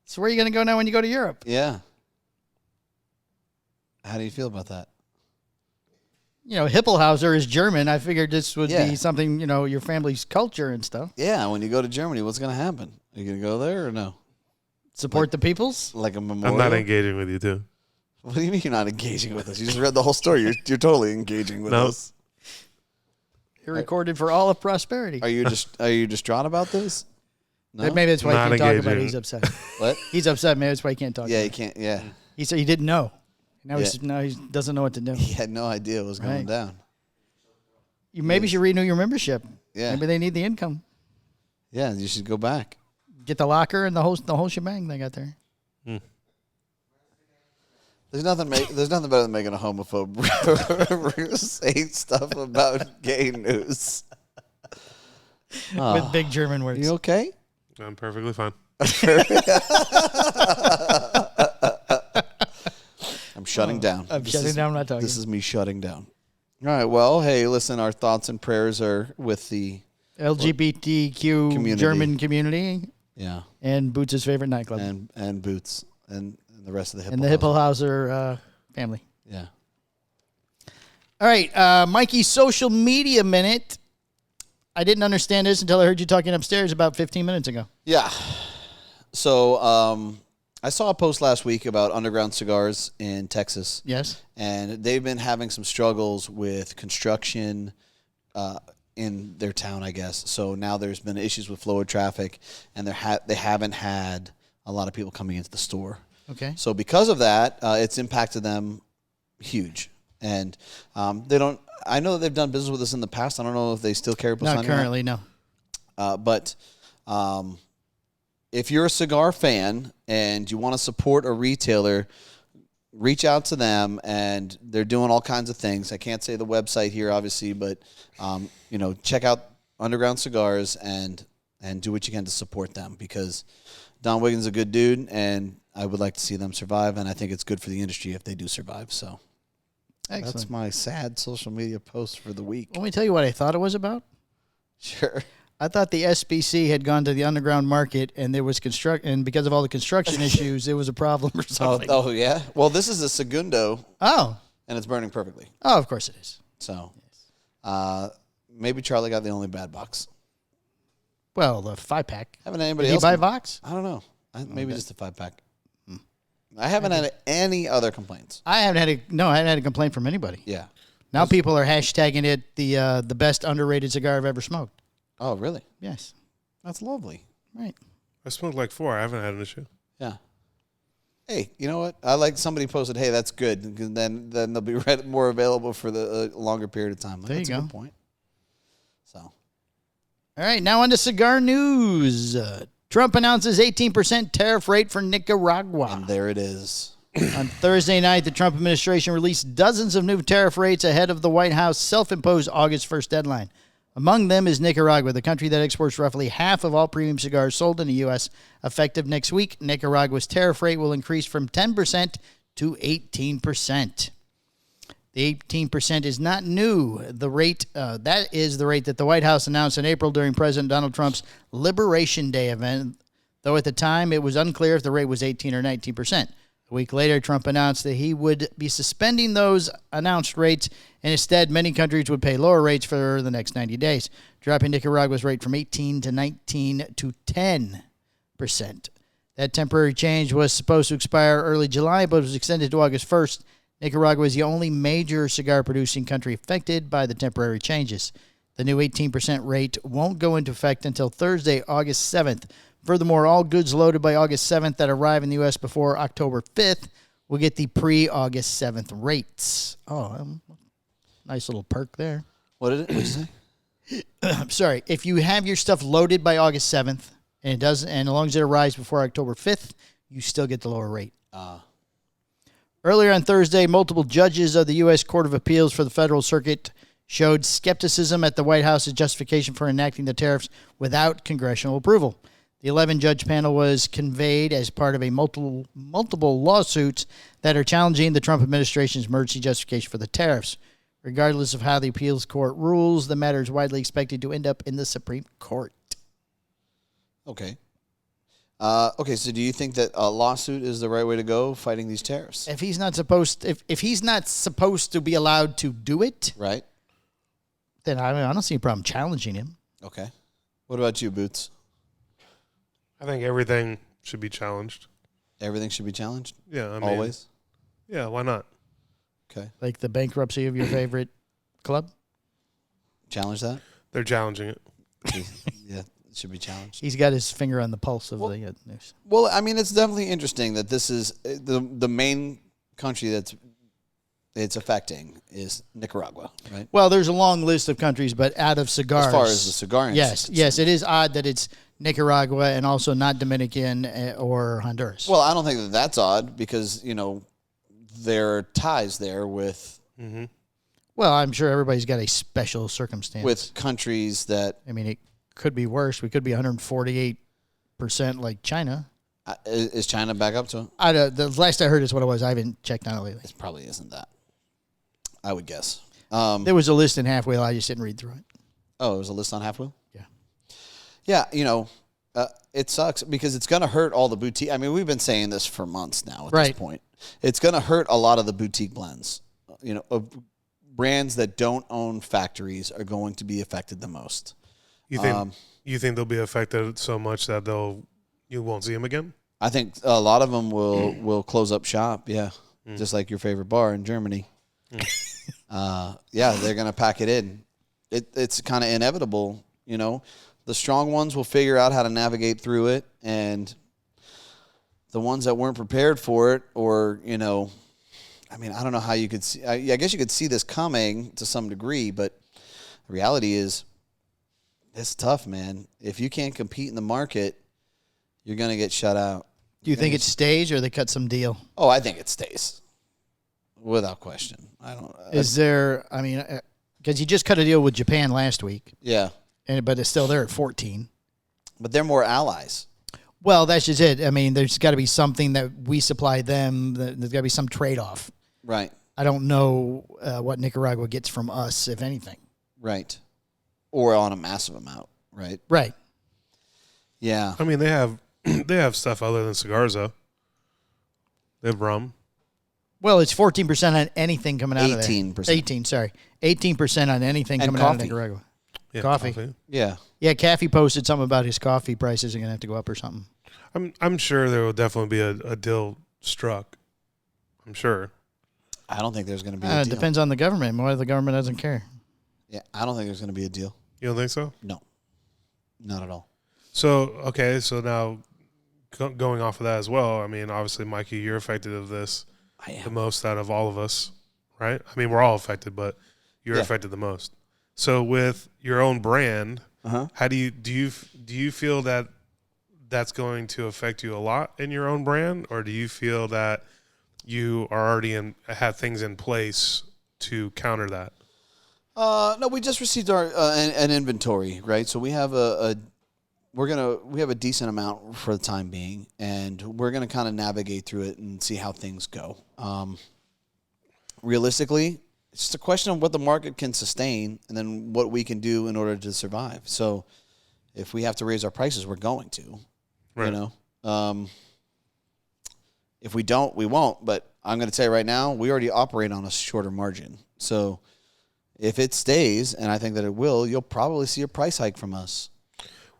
So where are you going to go now when you go to Europe? Yeah. How do you feel about that? You know, Hippelhauser is German. I figured this would Yeah. be something, you know, your family's culture and stuff. Yeah, when you go to Germany, what's going to happen? Are you going to go there or no? Support the peoples? Like a memorial? I'm not engaging with you, too. What do you mean you're not engaging with us? You just read the whole story. You're totally engaging with us. You're recorded for all of prosperity. Are you distraught about this? No? Maybe that's why Not he can't talk about it. engaging. He's upset. What? He's upset. Maybe that's why he can't talk Yeah, about you it. can't. Yeah. He said he didn't know. Now, Yeah. now he doesn't know what to do. He had no idea what was going Right. down. You maybe should renew your membership. Yeah. Maybe they need the income. Yeah, you should go back. Get the locker and the whole shebang they got there. There's nothing better than making a homophobe say stuff about gay news. With big German words. You okay? I'm perfectly fine. I'm shutting down. I'm shutting down. I'm not talking. This is me shutting down. All right. Well, hey, listen. Our thoughts and prayers are with the LGBTQ Community. German community yeah and Boots' favorite nightclub. and Boots and the rest of the And the Hippelhauser family. Yeah. All right, Mikey's social media minute. I didn't understand this until I heard you talking upstairs about 15 minutes ago. Yeah. So I saw a post last week about Underground Cigars in Texas. Yes. And they've been having some struggles with construction in their town, I guess. So now there's been issues with flow of traffic, and they haven't had a lot of people coming into the store. Okay. So because of that, it's impacted them huge. And they don't. I know that they've done business with us in the past. I don't know if they still carry. Not currently, no. But if you're a cigar fan and you want to support a retailer, reach out to them, and they're doing all kinds of things. I can't say the website here, obviously, but check out Underground Cigars and do what you can to support them, because Don Wiggins is a good dude, and I would like to see them survive, and I think it's good for the industry if they do survive. So Excellent. that's my sad social media post for the week. Let me tell you what I thought it was about. Sure. I thought the SBC had gone to the underground market, and there was and because of all the construction issues, it was a problem or something. Oh, yeah? Well, this is a Segundo. Oh. And it's burning perfectly. Oh, of course it is. So, maybe Charlie got the only bad box. Well, the 5-pack. Haven't anybody Did else? Did you buy Vox? I don't know. Maybe just a 5-pack. I haven't had any other complaints. I haven't had a complaint from anybody. Yeah. Now people are hashtagging it the best underrated cigar I've ever smoked. Oh, really? Yes. That's lovely. Right. I smoked like 4. I haven't had an issue. Yeah. Hey, you know what? I like somebody posted, hey, that's good. Then they'll be more available for the longer period of time. There that's you go. A good point. So. All right, now on to cigar news. Trump announces 18% tariff rate for Nicaragua. And there it is. On Thursday night, the Trump administration released dozens of new tariff rates ahead of the White House self-imposed August 1st deadline. Among them is Nicaragua, the country that exports roughly half of all premium cigars sold in the U.S. Effective next week, Nicaragua's tariff rate will increase from 10% to 18%. The 18% is not new. The rate that is the rate that the White House announced in April during President Donald Trump's Liberation Day event, though at the time it was unclear if the rate was 18 or 19%. A week later, Trump announced that he would be suspending those announced rates, and instead many countries would pay lower rates for the next 90 days, dropping Nicaragua's rate from 18 to 19 to 10%. That temporary change was supposed to expire early July, but was extended to August 1st. Nicaragua is the only major cigar-producing country affected by the temporary changes. The new 18% rate won't go into effect until Thursday, August 7th. Furthermore, all goods loaded by August 7th that arrive in the U.S. before October 5th will get the pre-August 7th rates. Oh, nice little perk there. What did you say? I'm sorry. If you have your stuff loaded by August 7th, and as long as it arrives before October 5th, you still get the lower rate. Earlier on Thursday, multiple judges of the U.S. Court of Appeals for the Federal Circuit showed skepticism at the White House's justification for enacting the tariffs without congressional approval. The 11-judge panel was convened as part of a multiple lawsuits that are challenging the Trump administration's emergency justification for the tariffs. Regardless of how the appeals court rules, the matter is widely expected to end up in the Supreme Court. Okay. So do you think that a lawsuit is the right way to go fighting these tariffs? If he's not supposed to be allowed to do it, right, then I don't see a problem challenging him. Okay. What about you, Boots? I think everything should be challenged. Everything should be challenged? Yeah, I mean, always? Yeah, why not? Okay. Like the bankruptcy of your favorite club? Challenge that? They're challenging it. Yeah, it should be challenged. He's got his finger on the pulse of the news. Well, I mean, it's definitely interesting that this is the main country that's it's affecting is Nicaragua, right? Well, there's a long list of countries, but out of cigars. As far as the cigar industry. Yes, it is odd that it's Nicaragua and also not Dominican or Honduras. Well, I don't think that that's odd because, there are ties there with... Mm-hmm. Well, I'm sure everybody's got a special circumstance. With countries that... I mean, it could be worse. We could be 148% like China. Is China back up to it? The last I heard is what it was. I haven't checked on it lately. It probably isn't that. I would guess. There was a list in Half Wheel. I just didn't read through it. Oh, there was a list on Half Wheel? Yeah. Yeah, it sucks because it's going to hurt all the boutique. I mean, we've been saying this for months now at this point. It's going to hurt a lot of the boutique blends. Brands that don't own factories are going to be affected the most. You think they'll be affected so much that you won't see them again? I think a lot of them will close up shop, just like your favorite bar in Germany. They're going to pack it in. It's kind of inevitable, The strong ones will figure out how to navigate through it, and the ones that weren't prepared for it or, I don't know how you could see. I guess you could see this coming to some degree, but the reality is it's tough, man. If you can't compete in the market, you're going to get shut out. Do you think it stays or they cut some deal? Oh, I think it stays. Without question. I don't. Is there? I mean, because you just cut a deal with Japan last week. Yeah. But it's still there at 14. But they're more allies. Well, that's just it. I mean, there's got to be something that we supply them. There's got to be some trade-off. Right. I don't know what Nicaragua gets from us, if anything. Right. Or on a massive amount. right? Right. Yeah. I mean, they have stuff other than cigars, though. They have rum. Well, it's 14% on anything coming out of there. 18%. 18, sorry. 18% on anything And coming out of coffee. Nicaragua. Yeah, Coffee. Yeah. Yeah, Caffey posted something about his coffee prices are going to have to go up or something. I'm sure there will definitely be a deal struck. I'm sure. I don't think there's going to be a It deal. depends on the government. Why the government doesn't care. Yeah, I don't think there's going to be a deal. You don't think so? No. Not at all. So, okay, so now going off of that as well, I mean, obviously, Mikey, you're affected of this I am. the most out of all of us, right? I mean, we're all affected, but you're affected the most. So with your own brand, how do you feel that that's going to affect you a lot in your own brand, or do you feel that you are already have things in place to counter that? No, we just received our an inventory, right? So we have we have a decent amount for the time being, and we're gonna kind of navigate through it and see how things go. Realistically, it's just a question of what the market can sustain, and then what we can do in order to survive. So, if we have to raise our prices, we're going to, Right. you know. If we don't, we won't. But I'm going to tell you right now, we already operate on a shorter margin. So, if it stays, and I think that it will, you'll probably see a price hike from us.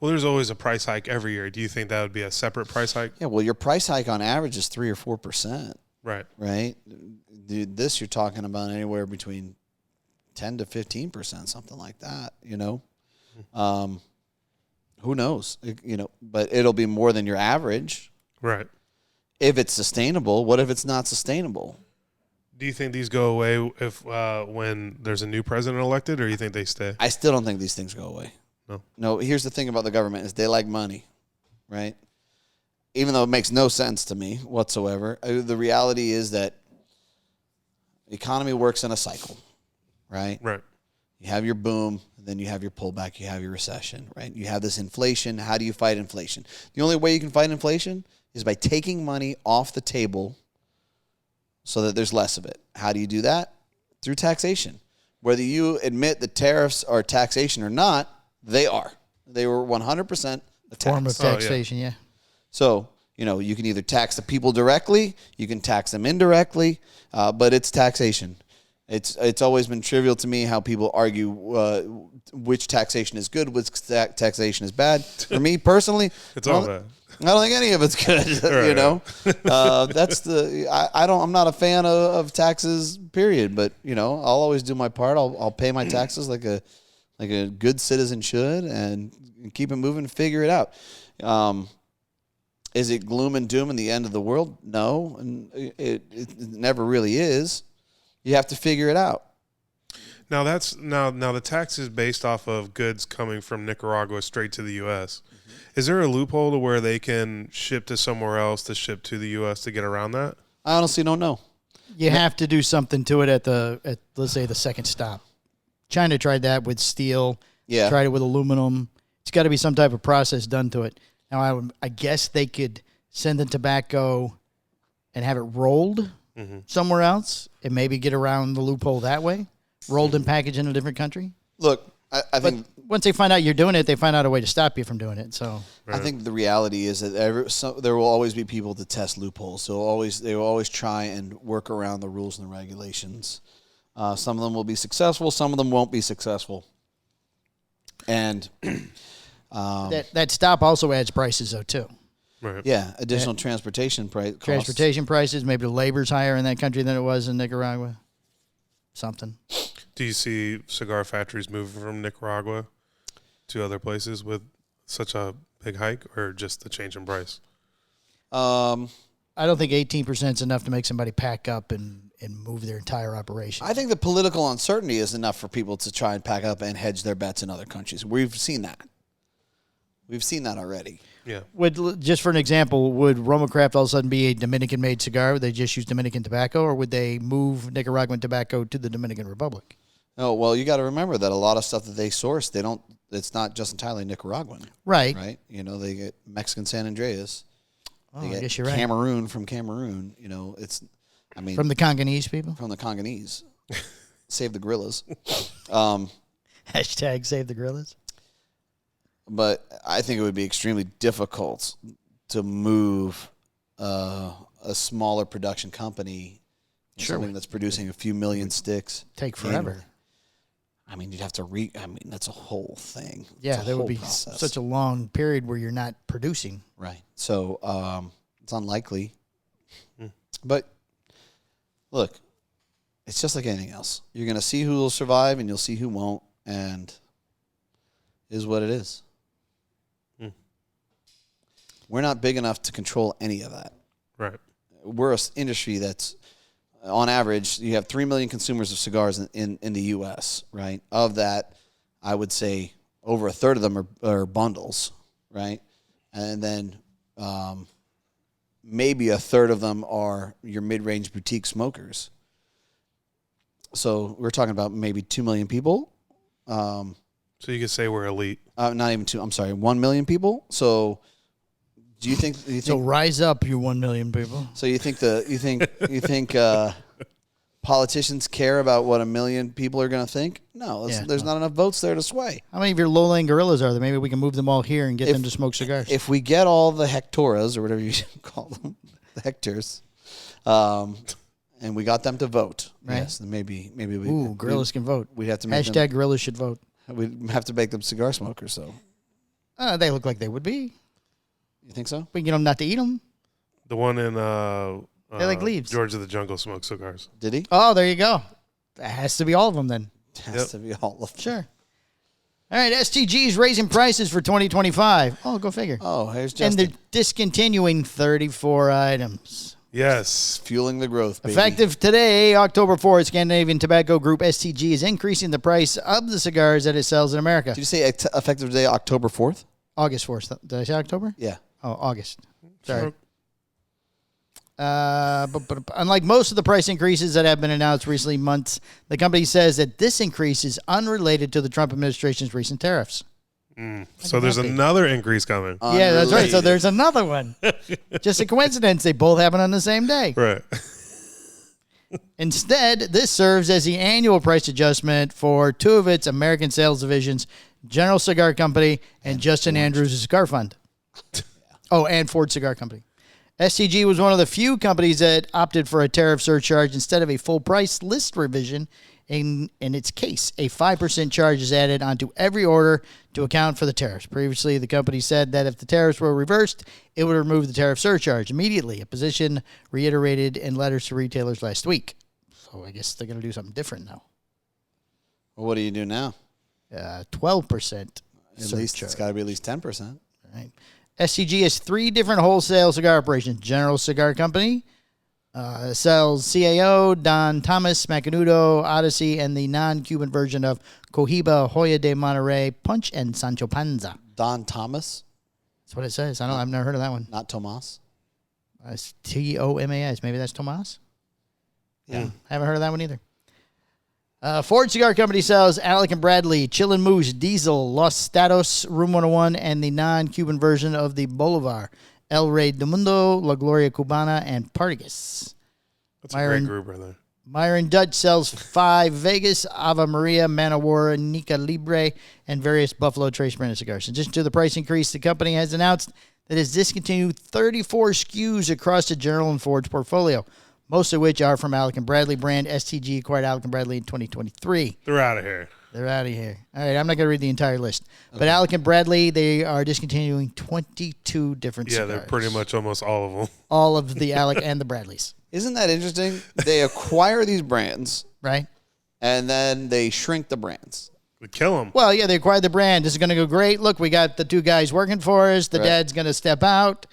Well, there's always a price hike every year. Do you think that would be a separate price hike? Yeah, well, your price hike on average is 3 or 4%, Right. right? Dude, this you're talking about anywhere between 10 to 15%, something like that. You know, who knows? But it'll be more than your average. Right. If it's sustainable, what if it's not sustainable? Do you think these go away if when there's a new president elected, or you think they stay? I still don't think these things go away. No. Here's the thing about the government is they like money, right? Even though it makes no sense to me whatsoever, the reality is that the economy works in a cycle, right? Right. You have your boom, then you have your pullback, you have your recession, right? You have this inflation. How do you fight inflation? The only way you can fight inflation is by taking money off the table so that there's less of it. How do you do that? Through taxation. Whether you admit that tariffs are taxation or not, they are. They were 100% a tax. Form of taxation, yeah. So, you can either tax the people directly, you can tax them indirectly, but it's taxation. It's always been trivial to me how people argue which taxation is good, which taxation is bad. For me personally, It's all bad. I don't think any of it's good. Right. That's I'm not a fan of taxes. Period. But I'll always do my part. I'll pay my taxes like a good citizen should, and keep it moving. Figure it out. Is it gloom and doom and the end of the world? No, and it never really is. You have to figure it out. Now now the tax is based off of goods coming from Nicaragua straight to the U.S. Mm-hmm. Is there a loophole to where they can ship to somewhere else to ship to the U.S. to get around that? I honestly don't know. You have to do something to it at let's say the second stop. China tried that with steel. Yeah. Tried it with aluminum. It's got to be some type of process done to it. Now, I guess they could send the tobacco and have it rolled somewhere else and maybe get around the loophole that way, rolled and packaged in a different country. Look, I think once they find out you're doing it, they find out a way to stop you from doing it. So I think the reality is that there will always be people to test loopholes. So they will always try and work around the rules and the regulations. Some of them will be successful. Some of them won't be successful. And that stop also adds prices though too. Right. yeah, additional transportation price. Transportation prices, maybe the labor's higher in that country than it was in Nicaragua. Something. Do you see cigar factories moving from Nicaragua to other places with such a big hike, or just the change in price? I don't think 18% is enough to make somebody pack up and move their entire operation. I think the political uncertainty is enough for people to try and pack up and hedge their bets in other countries. We've seen that. We've seen that already. Yeah. Just for an example, would Romacraft all of a sudden be a Dominican-made cigar? Would they just use Dominican tobacco, or would they move Nicaraguan tobacco to the Dominican Republic? Oh, well, you got to remember that a lot of stuff that they source, it's not just entirely Nicaraguan. Right. Right? They get Mexican San Andreas. Oh, They I get guess you're right. Cameroon from Cameroon. From the Congolese people? From the Congolese. Save the gorillas. Hashtag save the gorillas. But I think it would be extremely difficult to move a smaller production company, something that's producing a few million sticks. Take forever. Annually. I mean, you'd have to that's a whole thing. Yeah, there would be such a long period where you're not producing. Right. So it's unlikely. But look, it's just like anything else. You're going to see who will survive and you'll see who won't. And it is what it is. We're not big enough to control any of that. Right. We're an industry that's, on average, you have 3 million consumers of cigars in the U.S., right? Of that, I would say over a third of them are bundles, right? And then maybe a third of them are your mid-range boutique smokers. So we're talking about maybe 2 million people. So you could say we're elite. Not even 2. I'm sorry, 1 million people. So do you think? So rise up, you 1 million people. So you think politicians care about what 1 million people are going to think? No, there's not enough votes there to sway. How many of your low-lying gorillas are there? Maybe we can move them all here and get them to smoke cigars. If we get all the hectoras, or whatever you call them, the hectors, and we got them to vote, right? Yes, then maybe we. Ooh, gorillas can vote. We'd have to make # gorillas should vote. We'd have to make them cigar smokers. So they look like they would be. You think so? We can get them not to eat them. The one in they like leaves. George of the Jungle smoked cigars. Did he? Oh, there you go. That has to be all of them then. Has to be all of them. Sure. All right, STG's raising prices for 2025. Oh, go figure. Oh, here's Justin. And they're discontinuing 34 items. Yes. Fueling the growth, baby. Effective today, October 4th, Scandinavian Tobacco Group STG is increasing the price of the cigars that it sells in America. Did you say effective today, October 4th? August 4th. Did I say October? Yeah. Oh, August. Sorry. But unlike most of the price increases that have been announced recently months, the company says that this increase is unrelated to the Trump administration's recent tariffs. So there's another increase coming. Yeah, that's right. So there's another one. Just a coincidence. They both happen on the same day. Right. Instead, this serves as the annual price adjustment for two of its American sales divisions, General Cigar Company and Justin Andrews' Cigar Fund. Oh, and Ford Cigar Company. STG was one of the few companies that opted for a tariff surcharge instead of a full price list revision. In its case, a 5% charge is added onto every order to account for the tariffs. Previously, the company said that if the tariffs were reversed, it would remove the tariff surcharge immediately, a position reiterated in letters to retailers last week. So I guess they're going to do something different now. Well, what do you do now? 12%. At least it's got to be at least 10%. All right. SCG has 3 different wholesale cigar operations. General Cigar Company sells CAO, Don Thomas, Macanudo, Odyssey, and the non-Cuban version of Cohiba, Hoya de Monterrey, Punch, and Sancho Panza. Don Thomas? That's what it says. I've never heard of that one. Not Tomas? It's Tomas. Maybe that's Tomas? Yeah. Haven't heard of that one either. Ford Cigar Company sells Alec and Bradley, Chillin' Moose, Diesel, Los Statos, Room 101, and the non-Cuban version of the Bolivar, El Rey del Mundo, La Gloria Cubana, and Partagas. That's a great group right there. Myron Dutch sells 5 Vegas, Ave Maria, Manowar, Nica Libre, and various Buffalo Trace branded cigars. In addition to the price increase, the company has announced that it's discontinued 34 SKUs across the General and Ford's portfolio, most of which are from Alec and Bradley brand. STG acquired Alec and Bradley in 2023. They're out of here. They're out of here. All right, I'm not going to read the entire list. Okay. But Alec and Bradley, they are discontinuing 22 different cigars. Yeah, they're pretty much almost all of them. All of the Alec and the Bradleys. Isn't that interesting? They acquire these brands. Right. And then they shrink the brands. We kill them. Well, yeah, they acquired the brand. This is going to go great. Look, we got the 2 guys working for us. The dad's going to step out.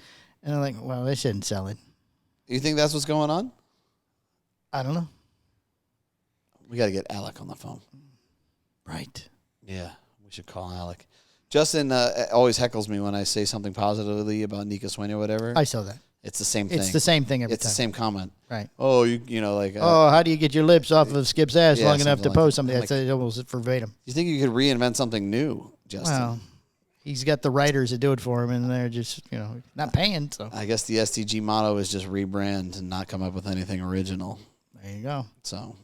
And they're like, well, they shouldn't sell it. You think that's what's going on? I don't know. We got to get Alec on the phone. Right. Yeah, we should call Alec. Justin always heckles me when I say something positively about Nica Sweeney or whatever. I saw that. It's the same thing. It's the same thing every time. It's the same comment. Right. Oh, you know, like... how do you get your lips off of Skip's ass long enough to post something? That's almost verbatim. You think you could reinvent something new, Justin? Well, he's got the writers that do it for him, and they're just, not paying. So I guess the STG motto is just rebrand and not come up with anything original. There you go. So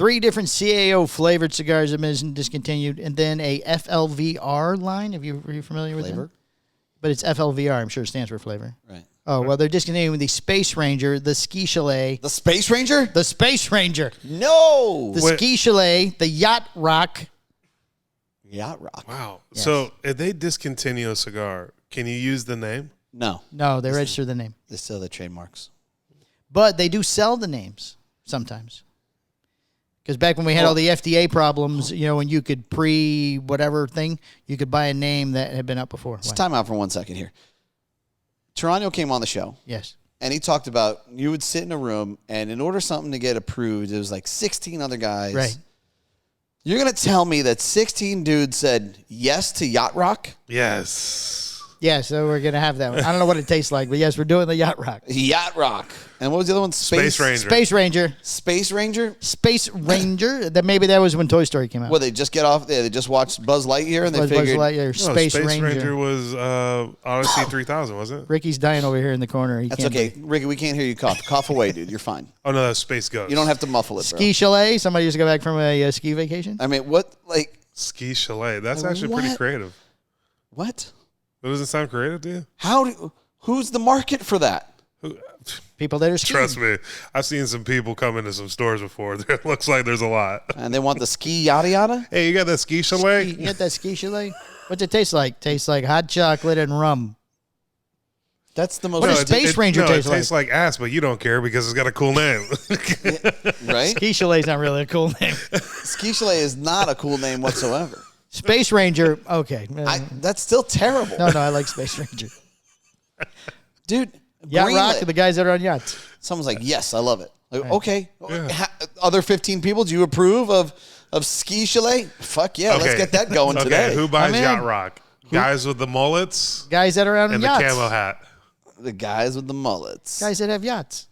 3 different CAO flavored cigars have been discontinued, and then a FLVR line. Are you familiar with Flavor? that? But it's FLVR. I'm sure it stands for flavor. Right. Oh, well, they're discontinuing the Space Ranger, the Ski Chalet. The Space Ranger? The Space Ranger. No. The Ski Chalet, the Yacht Rock. Yacht Rock. Wow. Yes. So if they discontinue a cigar, can you use the name? No. No, they register the name. They still have the trademarks. But they do sell the names sometimes. Because back when we had all the FDA problems, when you could whatever thing, you could buy a name that had been up before. Let's time out for 1 second here. Tarano came on the show. Yes. And he talked about you would sit in a room, and in order something to get approved, it was like 16 other guys. Right. You're going to tell me that 16 dudes said yes to Yacht Rock? Yes. Yeah, so we're going to have that one. I don't know what it tastes like, but yes, we're doing the Yacht Rock. Yacht Rock. And what was the other one? Space Ranger. Space Ranger. Space Ranger? Space Ranger. Maybe that was when Toy Story came out. Well, they just get off. They just watched Buzz Lightyear, and they figured. Buzz Lightyear, No, Space Ranger. Ranger was Odyssey 3000, wasn't it? Ricky's dying over here in the corner. That's okay. Ricky, we can't hear you cough. Cough away, dude. You're fine. Oh, no, that's Space Ghost. You don't have to muffle it, bro. Ski Chalet. Somebody used to go back from a ski vacation. I mean, what? Like, Ski Chalet. That's actually pretty What? creative. what? That doesn't sound creative to you? Who's the market for that? People that are skiing. Trust me, I've seen some people come into some stores before. It looks like there's a lot. And they want the ski yada yada? Hey, you got that Ski Chalet? You get that Ski Chalet? What's it taste like? Tastes like hot chocolate and rum. That's the most. What does Space Ranger taste it tastes like ass, but you don't care because it's got a cool name. right? Ski Chalet's not really a cool name. Ski Chalet is not a cool name whatsoever. Space Ranger, okay. That's still terrible. No, I like Space Ranger. Dude, Yacht Rock, greenlit. the guys that are on yachts. Someone's like, yes, I love it. Like, okay. Other 15 people, do you approve of Ski Chalet? Fuck yeah, let's get that going today. Who buys I'm in. Yacht Rock? Guys with the mullets Guys that are on and yachts. the camo hat. The guys with the mullets. Guys that have yachts.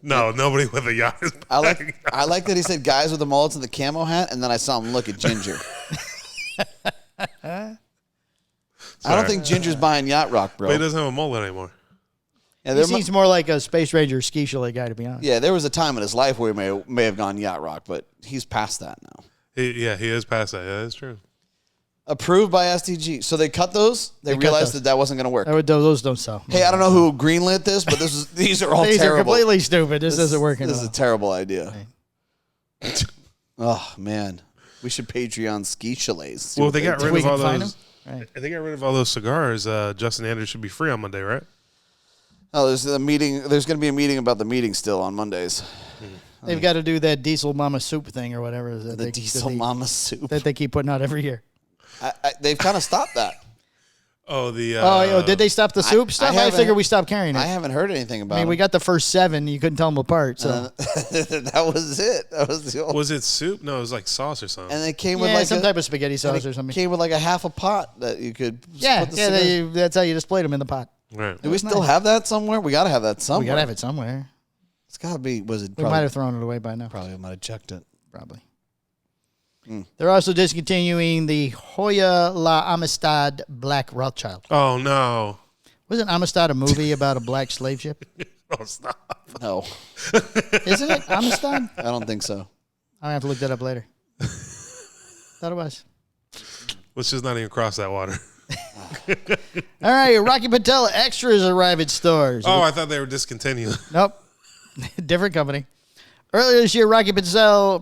No, nobody with a yacht is I buying like that he said guys with the mullets and the camo hat, and then I saw him look at Ginger. I don't think Ginger's buying Yacht Rock, bro. But he doesn't have a mullet anymore. Yeah, He seems more like a Space Ranger Ski Chalet guy, to be honest. yeah, there was a time in his life where he may have gone Yacht Rock, but he's past that now. He is past that. Yeah, that's true. Approved by STG. So they cut those. They cut realized those. that wasn't going to work. Those don't sell. Hey, I don't know who greenlit this, but these are all These terrible. are completely stupid. This isn't working. This at is a all. terrible idea. Oh man, we should Patreon Ski Chalets. See Well, what they got do. rid We of can all find those. them. Right. If they got rid of all those cigars, Justin Anders should be free on Monday, right? Oh, there's a meeting. There's going to be a meeting about the meeting still on Mondays. They've got to do that Diesel Mama Soup thing or whatever. The Diesel Mama soup. That they keep putting out every year. They've kind of stopped that. Oh, the Did they stop the soup stuff? I haven't- figured we stopped carrying it. I haven't heard anything about. I mean, we got the first 7. You couldn't tell them apart. So that was it. That was the old. was it soup? No, it was like sauce or something. And they came with yeah, like some type of spaghetti sauce or it something. came with like a half a pot that you could. Yeah, put the cigars- that's how you displayed them in the pot. Right. Do we still have that somewhere? We got to have that somewhere. We gotta have it somewhere. It's got to be. Was it? We might have thrown it away by now. Probably might have checked it. Probably. They're also discontinuing the Hoya La Amistad Black Rothschild. Oh no! Wasn't Amistad a movie about a black slave ship? Oh stop! No, Isn't it Amistad? I don't think so. I'll have to look that up later. Thought it was. Let's just not even cross that water. All right, Rocky Patel extras arrive at stores. Oh, I thought they were discontinued. Nope. Different company. Earlier this year, Rocky Patel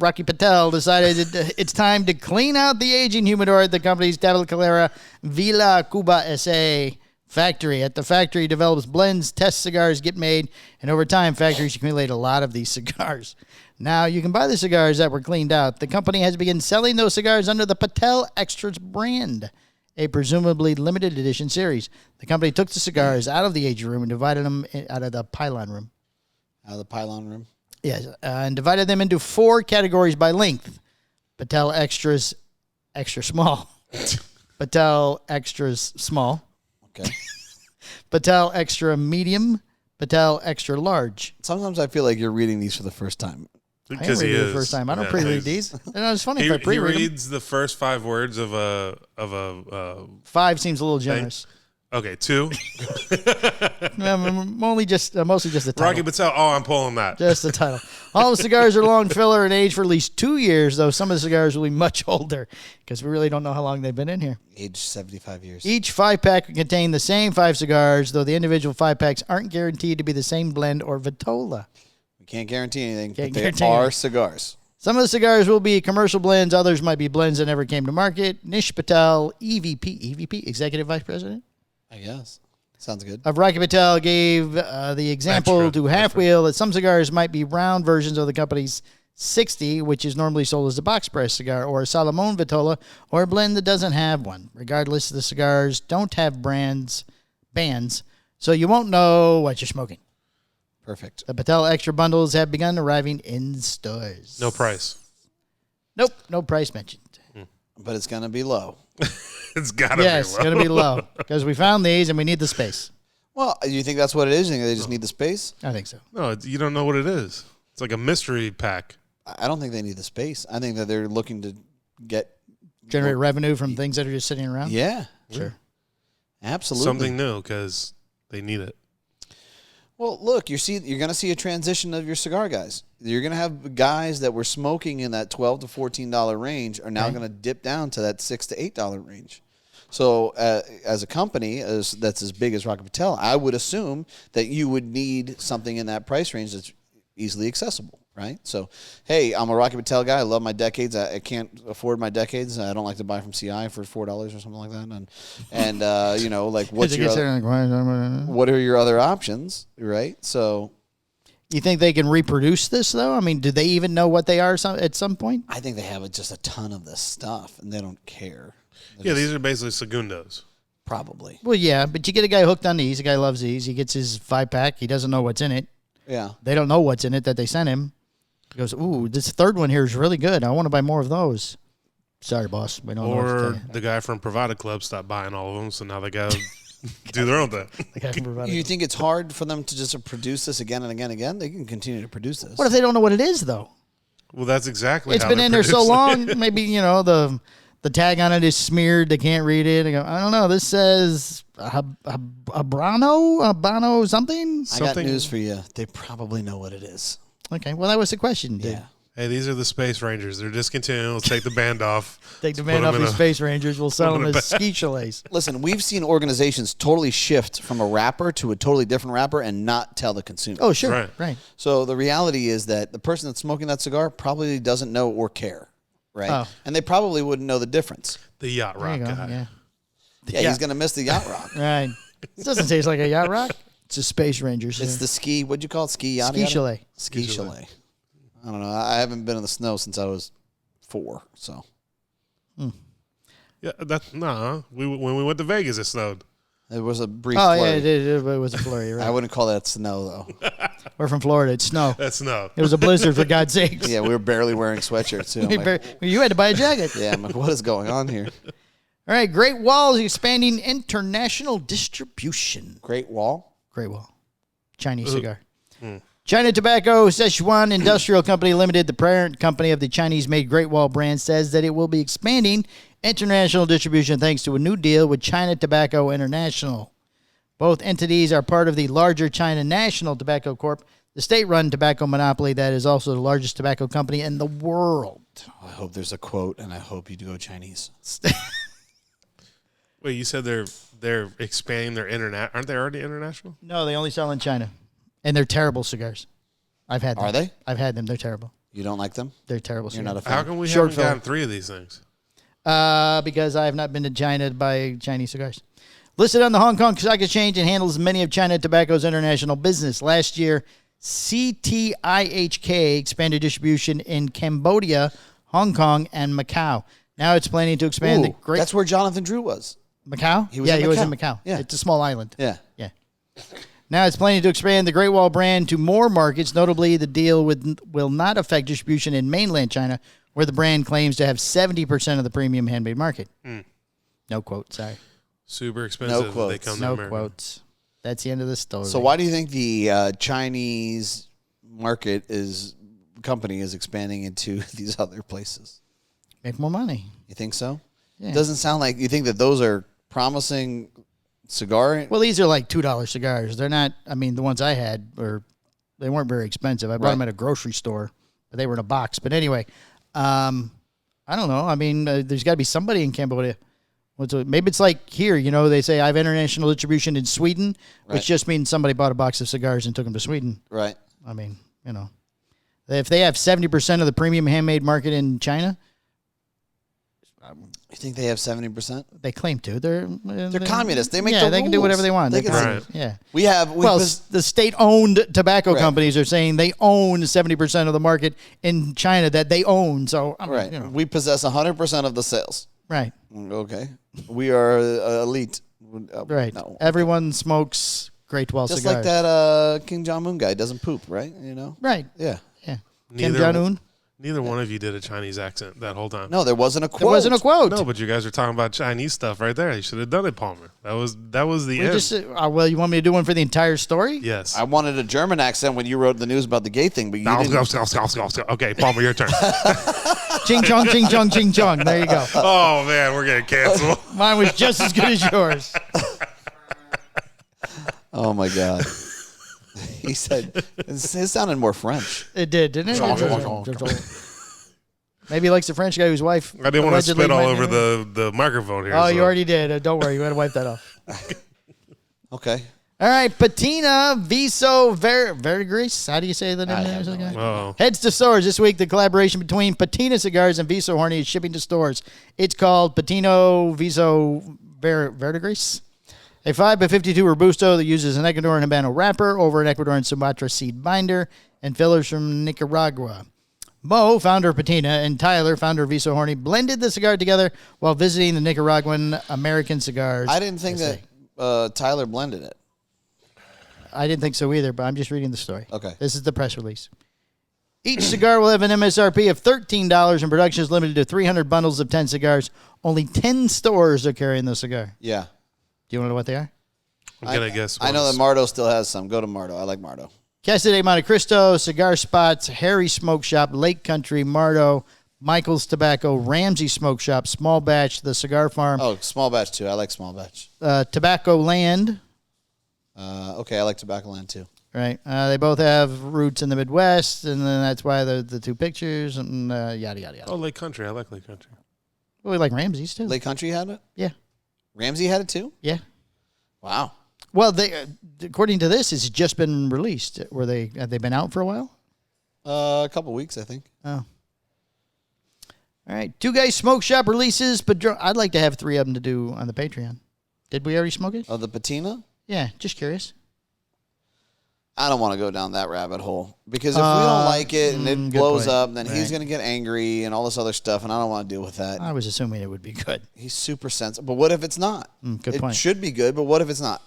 decided it's time to clean out the aging humidor at the company's Tabacalera Villa Cuba SA factory. At the factory, develops blends, test cigars get made, and over time, factories accumulate a lot of these cigars. Now, you can buy the cigars that were cleaned out. The company has begun selling those cigars under the Patel Extras brand, a presumably limited edition series. The company took the cigars out of the aging room and divided them out of the pylon room. Out of the pylon room. Yes, and divided them into 4 categories by length. Patel Extras, extra small. Patel Extras small. Okay. Patel Extra medium. Patel Extra large. Sometimes I feel like you're reading these for the first time. I am Because he reading it is the first time. I don't Yeah, pre-read he's- these. You know, it's funny He, if I he pre-read them. reads the first 5 words of a 5 seems a little generous. Okay, 2. Mostly just the title. Rocky Patel. Oh, I'm pulling that. Just the title. All the cigars are long filler and aged for at least 2 years, though some of the cigars will be much older because we really don't know how long they've been in here. Age 75 years. Each 5-pack will contain the same 5 cigars, though the individual 5-packs aren't guaranteed to be the same blend or vitola. We can't guarantee anything, Can't but guarantee they are anything. cigars. Some of the cigars will be commercial blends. Others might be blends that never came to market. Nish Patel, EVP, Executive Vice President I guess. Sounds good. of Rocky Patel, gave the example Extra to Half Wheel that some cigars might be round versions of the company's 60, which is normally sold as a box press cigar, or a Salomon Vitola, or a blend that doesn't have one. Regardless, the cigars don't have bands, so you won't know what you're smoking. Perfect. The Patel Extra bundles have begun arriving in stores. No price. Nope, no price mentioned. But it's going to be low. It's got to Yes, be it's low. going to be low because we found these and we need the space. Well, you think that's what it is? You think they just need the space? I think so. No, you don't know what it is. It's like a mystery pack. I don't think they need the space. I think that they're looking to Generate revenue from things that are just sitting around? Yeah. Sure. Absolutely. Something new because they need it. Well, look, you're going to see a transition of your cigar guys. You're going to have guys that were smoking in that $12 to $14 range are now Okay. going to dip down to that $6 to $8 range. So, as a company that's as big as Rocky Patel, I would assume that you would need something in that price range that's easily accessible, right? So, hey, I'm a Rocky Patel guy. I love my decades. I can't afford my decades. I don't like to buy from CI for $4 or something like that. And you know, like what's your what are your other options, right? So, you think they can reproduce this, though? I mean, do they even know what they are at some point? I think they have just a ton of this stuff, and they don't care. Yeah, these are basically segundos. Probably. Well, yeah, but you get a guy hooked on these. A guy loves these. He gets his 5-pack. He doesn't know what's in it. Yeah. They don't know what's in it that they sent him. He goes, ooh, this third one here is really good. I want to buy more of those. Sorry, boss. We don't know what to tell Or you. the guy from Privada Club stopped buying all of them, so now they got to do their own thing. The guy from Bravado. You think it's hard for them to just produce this again and again and again? They can continue to produce this. What if they don't know what it is, though? Well, that's exactly It's how been they're in there so producing long. Maybe, you know, the tag on it is smeared. They can't read it. I go, I don't know. This says Habano something? I got something- news for you. They probably know what it is. Okay, well, that was the question. Dude. Yeah. Hey, these are the Space Rangers. They're discontinued. Let's take the band off. Take the Let's man put off 'em in these a- Space Rangers. We'll sell put 'em them in a as ski chalets. Listen, we've seen organizations totally shift from a rapper to a totally different rapper and not tell the consumer. Oh, sure. Right. So the reality is that the person that's smoking that cigar probably doesn't know or care, right? Oh. And they probably wouldn't know the difference. The yacht There you rock go. guy. Yeah. Yeah, he's going to miss the yacht rock. Right. This doesn't taste like a yacht rock. It's a Space Rangers. It's the ski, what'd you call it? Ski yacht? ski chalet. Ski chalet. I don't know. I haven't been in the snow since I was 4, so. Yeah, when we went to Vegas, it snowed. It was a brief Oh, flurry. yeah, it did. It was a flurry, right? I wouldn't call that snow, though. We're from Florida. It's snow. That's snow. It was a blizzard, for God's sakes. Yeah, we were barely wearing sweatshirts, too. I'm like, You had to buy a jacket. yeah, I'm like, what is going on here? All right, Great Wall is expanding international distribution. Great Wall? Great Wall. Chinese cigar. China Tobacco Sichuan Industrial Company Limited, the parent company of the Chinese-made Great Wall brand, says that it will be expanding international distribution thanks to a new deal with China Tobacco International. Both entities are part of the larger China National Tobacco Corp, the state-run tobacco monopoly that is also the largest tobacco company in the world. I hope there's a quote, and I hope you do go Chinese. Wait, you said they're expanding their internet? Aren't they already international? No, they only sell in China. And they're terrible cigars. I've had them. Are they? I've had them. They're terrible. You don't like them? They're terrible You're cigars. not a fan? How come we Short haven't film. gotten 3 of these things? Because I have not been to China to buy Chinese cigars. Listed on the Hong Kong Stock Exchange and handles many of China Tobacco's international business. Last year, CTIHK expanded distribution in Cambodia, Hong Kong, and Macau. Now it's planning to expand the Ooh, Great that's where Jonathan Drew was. Macau. He was yeah, in he was Macau. in Macau. Yeah. It's a small island. Yeah. Yeah. Now it's planning to expand the Great Wall brand to more markets. Notably, the deal will not affect distribution in mainland China, where the brand claims to have 70% of the premium handmade market. No quote. Sorry. Super expensive. No quotes. They come to No America. quotes. That's the end of the story. So why do you think the Chinese company is expanding into these other places? Make more money. You think so? Yeah. It doesn't sound like you think that those are promising cigar. Well, these are like $2 cigars. They're not. I mean, the ones I had they weren't very expensive. I bought them at a grocery store, but they were in a box. But anyway, I don't know. I mean, there's got to be somebody in Cambodia. Maybe it's like here, you know, they say I have international distribution in Sweden, which just means somebody bought a box of cigars and took them to Sweden. Right. I mean, you know, if they have 70% of the premium handmade market in China, you think they have 70%? they claim to. They're communists. They make the they can do rules. whatever they want. They They can can, yeah. The state-owned tobacco companies are saying they own 70% of the market in China that they own. So, I mean, you know. We possess 100% of the sales. Right. Okay. We are elite. Right. No. Everyone smokes Great 12 Just cigars. like that Kim Jong-un guy doesn't poop, right? You know? Right. Yeah. Yeah. Kim Jong-un. Neither one of you did a Chinese accent that whole time. No, there wasn't a quote. There wasn't a quote. No, but you guys were talking about Chinese stuff right there. You should have done it, Palmer. That was the end. Well, you want me to do one for the entire story? Yes. I wanted a German accent when you wrote the news about the gay thing, but you didn't. Okay, Palmer, your turn. Ching chong, ching chong, ching chong. There you go. Oh, man, we're getting canceled. Mine was just as good as yours. Oh, my God. He said, it sounded more French. It did, didn't it? Maybe he likes the French guy whose wife. I didn't want to spit all over the microphone here. Oh, you already did. Don't worry. You got to wipe that off. Okay. All right. Patina Viso Verdigris. How do you say the name of the guy? Oh. Heads to stores this week. The collaboration between Patina Cigars and Viso Horny is shipping to stores. It's called Patino Viso Verdigris. A 5x52 Robusto that uses an Ecuadorian Habano wrapper over an Ecuadorian Sumatra seed binder and fillers from Nicaragua. Mo, founder of Patina, and Tyler, founder of Viso Horny, blended the cigar together while visiting the Nicaraguan American Cigars. I didn't think that Tyler blended it. I didn't think so either, but I'm just reading the story. Okay. This is the press release. Each cigar will have an MSRP of $13, and production is limited to 300 bundles of 10 cigars. Only 10 stores are carrying the cigar. Yeah. Do you want to know what they are? I'm going to guess. I know that Mardo still has some. Go to Mardo. I like Mardo. Casa de Monte Cristo, Cigar Spots, Harry's Smoke Shop, Lake Country, Mardo, Michael's Tobacco, Ramsey Smoke Shop, Small Batch, The Cigar Farm. Oh, small batch, too. I like small batch. Tobacco Land. Okay, I like Tobacco Land, too. Right. They both have roots in the Midwest, and then that's why the two pictures, and yada, yada, yada. Oh, Lake Country. I like Lake Country. Well, we like Ramsey's, too. Lake Country had it? Yeah. Ramsey had it, too? Yeah. Wow. Well, they according to this, it's just been released. Have they been out for a while? A couple weeks, I think. Oh. All right. Two Guys Smoke Shop releases. I'd like to have 3 of them to do on the Patreon. Did we already smoke it? Oh, the patina? Yeah, just curious. I don't want to go down that rabbit hole. Because if we don't like it and it blows up, then he's going to get angry and all this other stuff, and I don't want to deal with that. I was assuming it would be good. He's super sensitive. But what if it's not? Good point. It should be good, but what if it's not?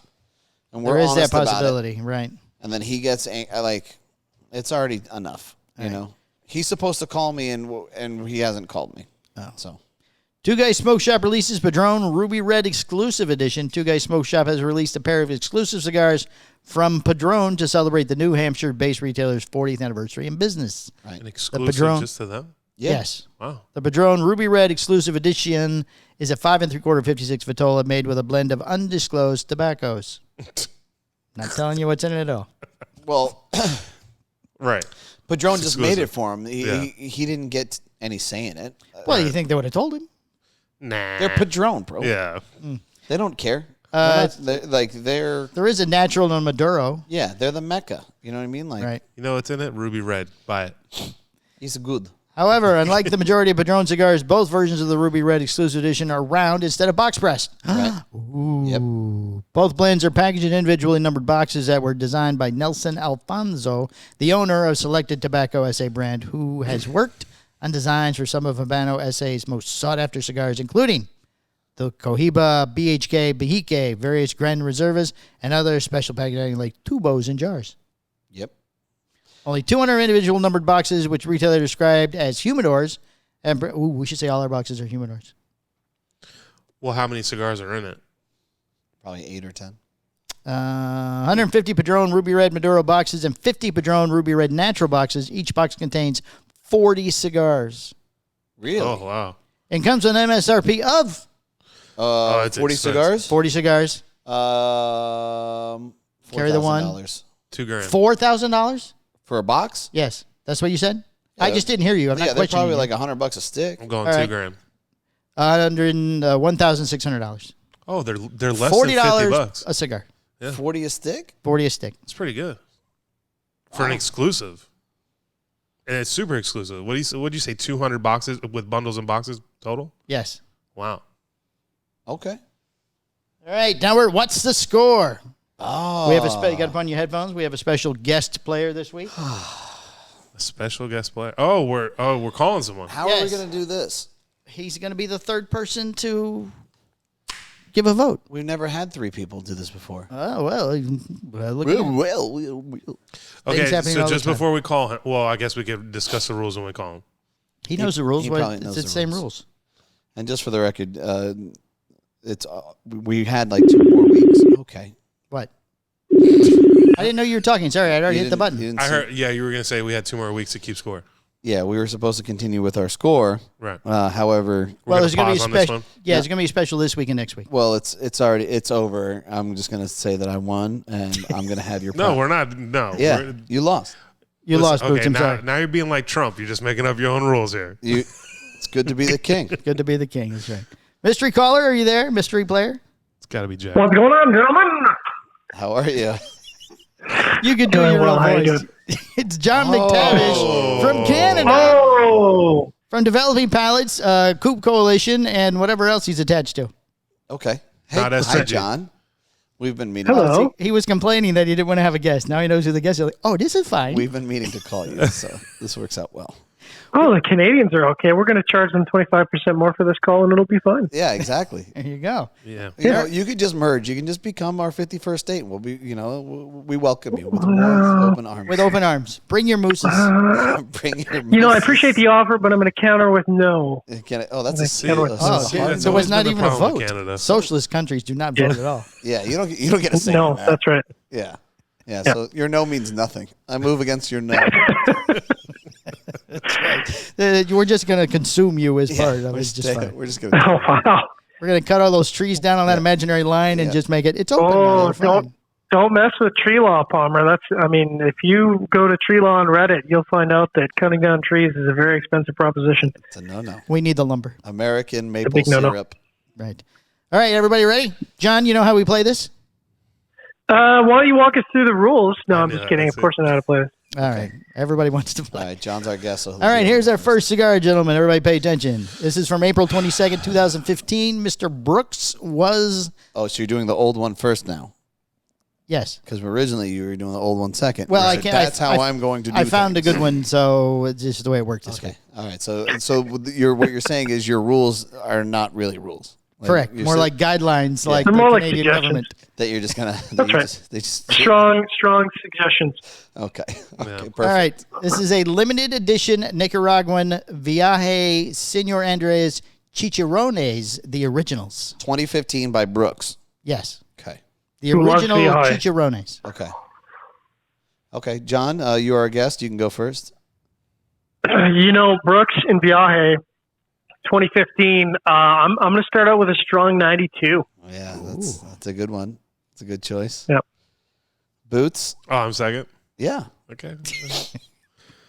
And There is that honest about it. possibility, right? And then he gets it's already enough. You know, he's supposed to call me, and he hasn't called me. Oh. So, Two Guys Smoke Shop releases Padron Ruby Red Exclusive Edition. Two Guys Smoke Shop has released a pair of exclusive cigars from Padron to celebrate the New Hampshire-based retailer's 40th anniversary in business. right. An exclusive just to them? Yeah. Yes. Wow. The Padron Ruby Red Exclusive Edition is a 5 3/4 56 Vitola made with a blend of undisclosed tobaccos. Not telling you what's in it at all. Well, Right. Padron It's just exclusive. made it for him. He didn't get any say in it. Well, you think they would have told him? Nah. They're Padron, bro. Yeah. They don't care. Uh, they're There is a natural and Maduro. they're the Mecca. You know what I mean? Like, Right. You know what's in it? Ruby Red. Buy it. he's good. However, unlike the majority of Padron cigars, both versions of the Ruby Red Exclusive Edition are round instead of box pressed. Right. Yep. Both blends are packaged in individually numbered boxes that were designed by Nelson Alfonso, the owner of Selected Tobacco SA brand, who has worked on designs for some of Habano SA's most sought-after cigars, including the Cohiba, BHK, Bahique, various Grand Reservas, and other special packaging like tubos and jars. Yep. Only 200 individual numbered boxes, which retailer described as humidors. And we should say all our boxes are humidors. Well, how many cigars are in it? Probably 8 or 10. 150 Padron Ruby Red Maduro boxes and 50 Padron Ruby Red Natural boxes. Each box contains 40 cigars. Really? Oh, wow. And comes with an MSRP of it's 40 expensive. cigars? 40 cigars. Carry the one. $4,000. $2,000. $4,000? For a box? Yes. That's what you said? Yeah, I just didn't hear you. I'm not they're questioning probably you. like $100 a stick. I'm going All right. $2,000. $1,600. Oh, they're less $40 than $50. a cigar. Yeah. 40 a stick? 40 a stick. It's pretty good for an exclusive, and it's super exclusive. What'd you say? 200 boxes with bundles and boxes total? Yes. Wow. Okay. All right. Now what's the score? Oh. We have you got to put on your headphones. We have a special guest player this week. A special guest player. Oh, we're calling someone. How are we going to do this? He's going to be the third person to give a vote. We've never had 3 people do this before. Oh, well. Look at him. Okay, happening so all the just time. before we call him, well, I guess we could discuss the rules when we call him. He knows the rules. he But probably it's knows the the same rules. rules. And just for the record, we had like 2 more weeks. Okay. What? I didn't know you were talking. Sorry, I'd already hit the button. I heard. Yeah, you were gonna say we had 2 more weeks to keep score. Yeah, we were supposed to continue with our score. Right. However, Well, there's going to be a pause on this special. one? Yeah, there's going to be a special this week and next week. well, it's over. I'm just gonna say that I won, and I'm gonna have your. No, prize. we're not. No. Yeah, you lost. You lost, Boots. Okay, I'm now, sorry. now you're being like Trump. You're just making up your own rules here. It's good to be the king. Good to be the king. That's right. Mystery caller, are you there? Mystery player? It's got to be Jack. What's going on, gentlemen? How are you? You can do Doing your well. own How you voice. It's John McTavish from Canada, Oh, from Developing Palates, Coop Coalition, and whatever else he's attached to. Okay. Hey, Not as hi, tricky. John. We've been meeting. hello. He was complaining that he didn't want to have a guest. Now he knows who the guest is. Like, oh, this is fine. We've been meaning to call you, so this works out well. Oh, the Canadians are okay. We're going to charge them 25% more for this call, and it'll be fine. Yeah, exactly. There you go. Yeah. You know, you could just merge. You can just become our 51st state. We'll be, we welcome you with open arms. With open arms. Bring your mooses. Bring your. You know, I appreciate the offer, but I'm going to counter with no. That's a See, serious. Oh, See, dude, that's there was always not been the even a problem vote. with Canada. Socialist countries do not vote at all. Yeah, you don't get a say. No, on that. that's right. Yeah. So your no means nothing. I move against your no. We're just going to consume you as part of it. It's just fine. We're just gonna. Oh, wow. We're going to cut all those trees down on that imaginary line and just make it. It's open. now. Oh, We're fine. don't mess with tree law, Palmer. If you go to tree law on Reddit, you'll find out that cutting down trees is a very expensive proposition. It's a no. We need the lumber. American maple big no-no. syrup. Right. All right, everybody ready? John, you know how we play this? Why don't you walk us through the rules? No, I'm Yeah, just kidding. that's Of course I know how to play this. All right. Everybody wants to All play. right, John's our guest. So All right, here's our first cigar, gentlemen. Everybody pay attention. This is from April 22nd, 2015. Mr. Brooks was... Oh, so you're doing the old one first now? Yes. Because originally you were doing the old one second. Well, I Right. can't. That's how I'm going to do. I found things. a good one, so it's just the way it worked this Okay. week. All right. So what you're saying is your rules are not really rules. Like, Correct. you're More saying like guidelines, like They're the more like Canadian suggestions. government. that you're just gonna. That's right. They just. Strong suggestions. Okay. Yeah. Perfect. All right. This is a limited edition Nicaraguan Viaje Senor Andres Chicharrones, the originals. 2015 by Brooks. Yes. Okay. The Who loves original Viaje? Chicharrones. Okay. Okay, John, you are our guest. You can go first. Brooks and Viaje, 2015. I'm going to start out with a strong 92. Yeah, that's a good one. It's a good choice. Yep. Boots. Oh, I'm second. Yeah, Okay.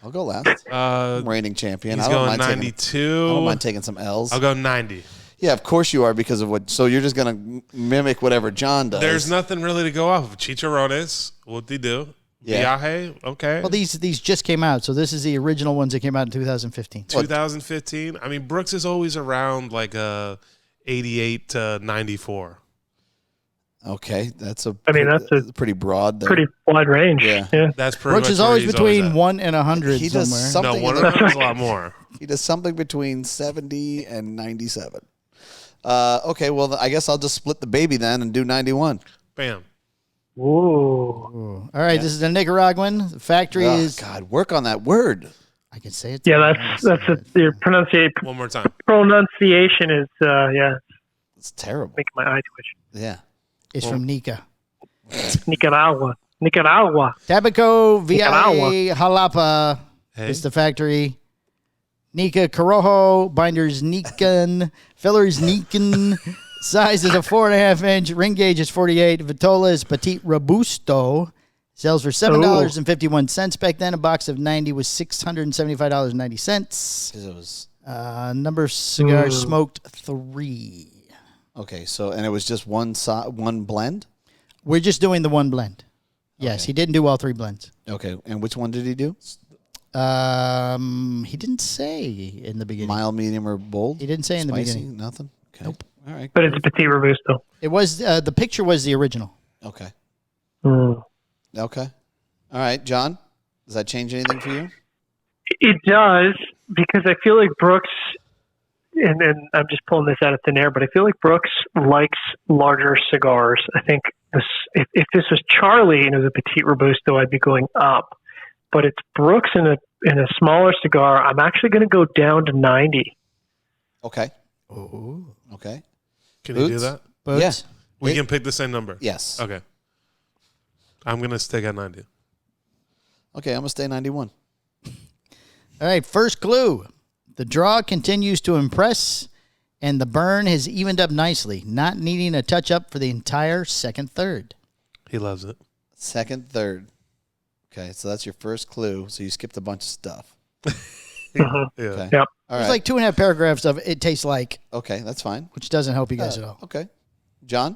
I'll go last. I'm reigning champion. He's I don't going mind 92. I don't mind taking some L's. I'll go 90. Yeah, of course you are because of what. So you're just gonna mimic whatever John does. There's nothing really to go off of. Chicharrones, what they do. Yeah. Viaje, okay. Well, these just came out, so this is the original ones that came out in 2015. 2015. I mean, Brooks is always around like 88 to 94. Okay, that's a. That's a pretty broad. There. pretty wide range. Yeah. That's pretty Brooks much is where always he's between at. 1 and 100 He does somewhere. something. No, one in of the- them is a lot more. He does something between 70 and 97. Okay, well, I guess I'll just split the baby then and do 91. Bam. Ooh. Ooh. All right, this is a Nicaraguan. The factory Oh, is... God, work on that word. I can say it. Yeah, your pronunciation One more time. is, It's terrible. making my eye twitch. Yeah. It's from Nica. Nicaragua. Tabaco Nicaragua. Viaje Jalapa Hey. is the factory. Nica Corojo, binders Nican, fillers Nican, Size is a 4.5 inch. Ring gauge is 48. Vitola is Petit Robusto. Sells for $7.51 back then. A box of 90 was $675.90. It was Number of cigars smoked 3. okay. So and it was just one blend. We're just doing the one blend. Yes, Okay. he didn't do all 3 blends. Okay, and which one did he do? He didn't say in the beginning. Mild, medium, or bold? He didn't say in the Spicy? beginning. Nothing. Okay. Nope. All right. But it's Petit Robusto. It was the picture was the original. Okay. Mm. Okay. All right, John. Does that change anything for you? It does, because I feel like Brooks, and I'm just pulling this out of thin air, but I feel like Brooks likes larger cigars. I think if this was Charlie and it was a Petit Robusto, I'd be going up. But it's Brooks in a smaller cigar. I'm actually going to go down to 90. Okay. Oh. Okay. Can you do Boots? that? Boots? Yeah. We can pick the same number. Yes. Okay. I'm going to stick at 90. Okay, I'm going to stay 91. All right, first clue. The draw continues to impress, and the burn has evened up nicely, not needing a touch-up for the entire second third. He loves it. Second, third. Okay, so that's your first clue. So you skipped a bunch of stuff. Mhm. Yeah. Okay. Yep. All There's right. like 2.5 paragraphs of it tastes like, Okay, that's fine. which doesn't help you guys at all. Okay. John?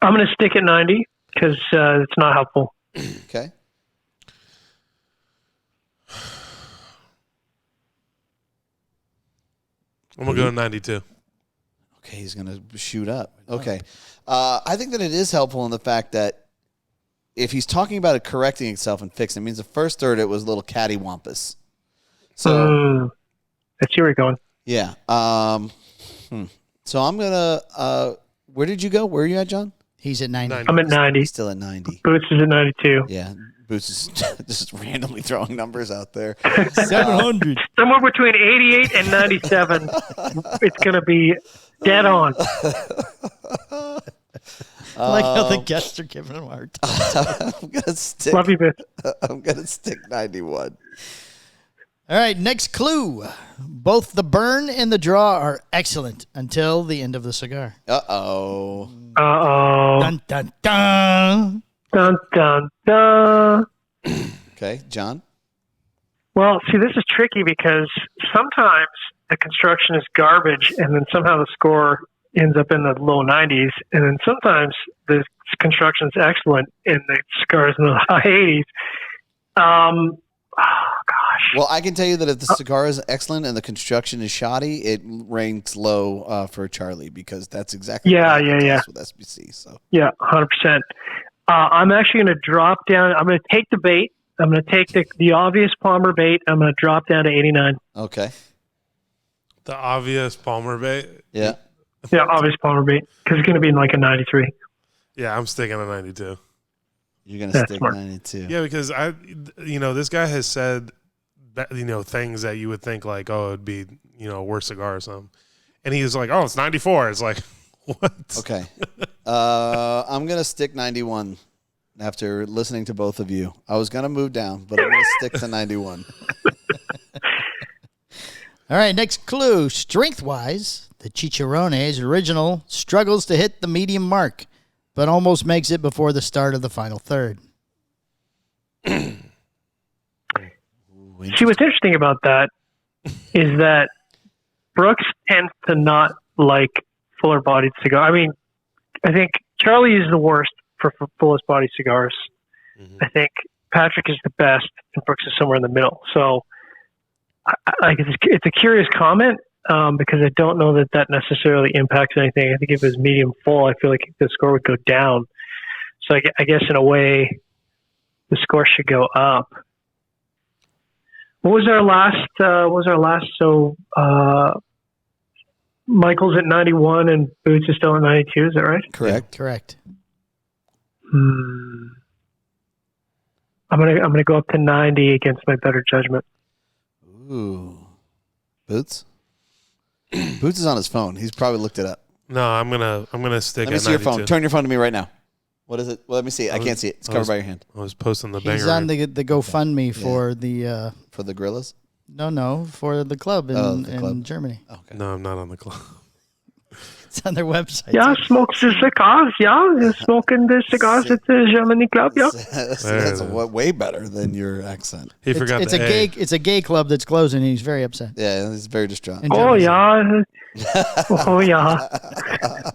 I'm going to stick at 90 because it's not helpful. Okay. I'm going to go to 92. Okay, he's going to shoot up. Okay. I think that it is helpful in the fact that if he's talking about it correcting itself and fixing, it means the first third it was a little cattywampus. So, I see where you're going. yeah. So I'm going to, where did you go? Where are you at, John? He's at 90. 90. I'm at 90. He's still at 90. Boots is at 92. Yeah. Boots is just randomly throwing numbers out there. 700. Somewhere between 88 and 97. It's going to be dead on. I like how the guests are giving him a hard time. I'm gonna stick. Love you, Boots. I'm gonna stick 91. All right, next clue. Both the burn and the draw are excellent until the end of the cigar. Uh-oh. Uh-oh. Dun, dun, dun. Dun, dun, dun. Okay, John. Well, see, this is tricky because sometimes the construction is garbage and then somehow the score ends up in the low 90s. And then sometimes the construction is excellent and the score is in the high 80s. Oh, gosh. Well, I can tell you that if the cigar is excellent and the construction is shoddy, it ranks low for Charlie because that's exactly what happened to us with SBC. So Yeah, 100%. I'm actually going to drop down. I'm going to take the bait. I'm going to take the obvious Palmer bait. I'm going to drop down to 89. okay, The obvious Palmer bait. yeah. Yeah, obvious Palmer bait because it's going to be in like a 93. Yeah, I'm sticking at 92. You're gonna That's stick smart. 92. Yeah, because this guy has said that, things that you would think like, oh, it'd be, a worse cigar or something. And he's like, oh, it's 94. It's like, what? Okay. I'm gonna stick 91 after listening to both of you. I was gonna move down, but I'm gonna stick to 91. All right, next clue. Strength-wise, the Chicharrone's original struggles to hit the medium mark, but almost makes it before the start of the final third. See, what's interesting about that is that Brooks tends to not like fuller-bodied cigar. I mean, I think Charlie is the worst for fullest-bodied cigars. Mm-hmm. I think Patrick is the best, and Brooks is somewhere in the middle. So, it's a curious comment because I don't know that necessarily impacts anything. I think if it was medium full, I feel like the score would go down. So I guess in a way, the score should go up. What was our last? So Michael's at 91 and Boots is still at 92. Is that right? Correct. Correct. I'm gonna go up to 90 against my better judgment. Ooh. Boots? Boots is on his phone. He's probably looked it up. No, I'm gonna stick Let me at see your 92. phone. Turn your phone to me right now. What is it? Well, let me see. I can't see it. It's covered by your hand. I was posting the banger. He's on the GoFundMe for the For the gorillas? for the club in Oh, the club. Germany. Okay. No, I'm not on the club. It's on their website. Yeah, smokes the cigars. Yeah, smoking the cigars at the Germany club. Yeah. That's way better than your accent. He forgot It's the a A. gay. It's a gay club that's closing. And he's very upset. Yeah, he's very distraught. In Oh Germany. yeah. Oh yeah.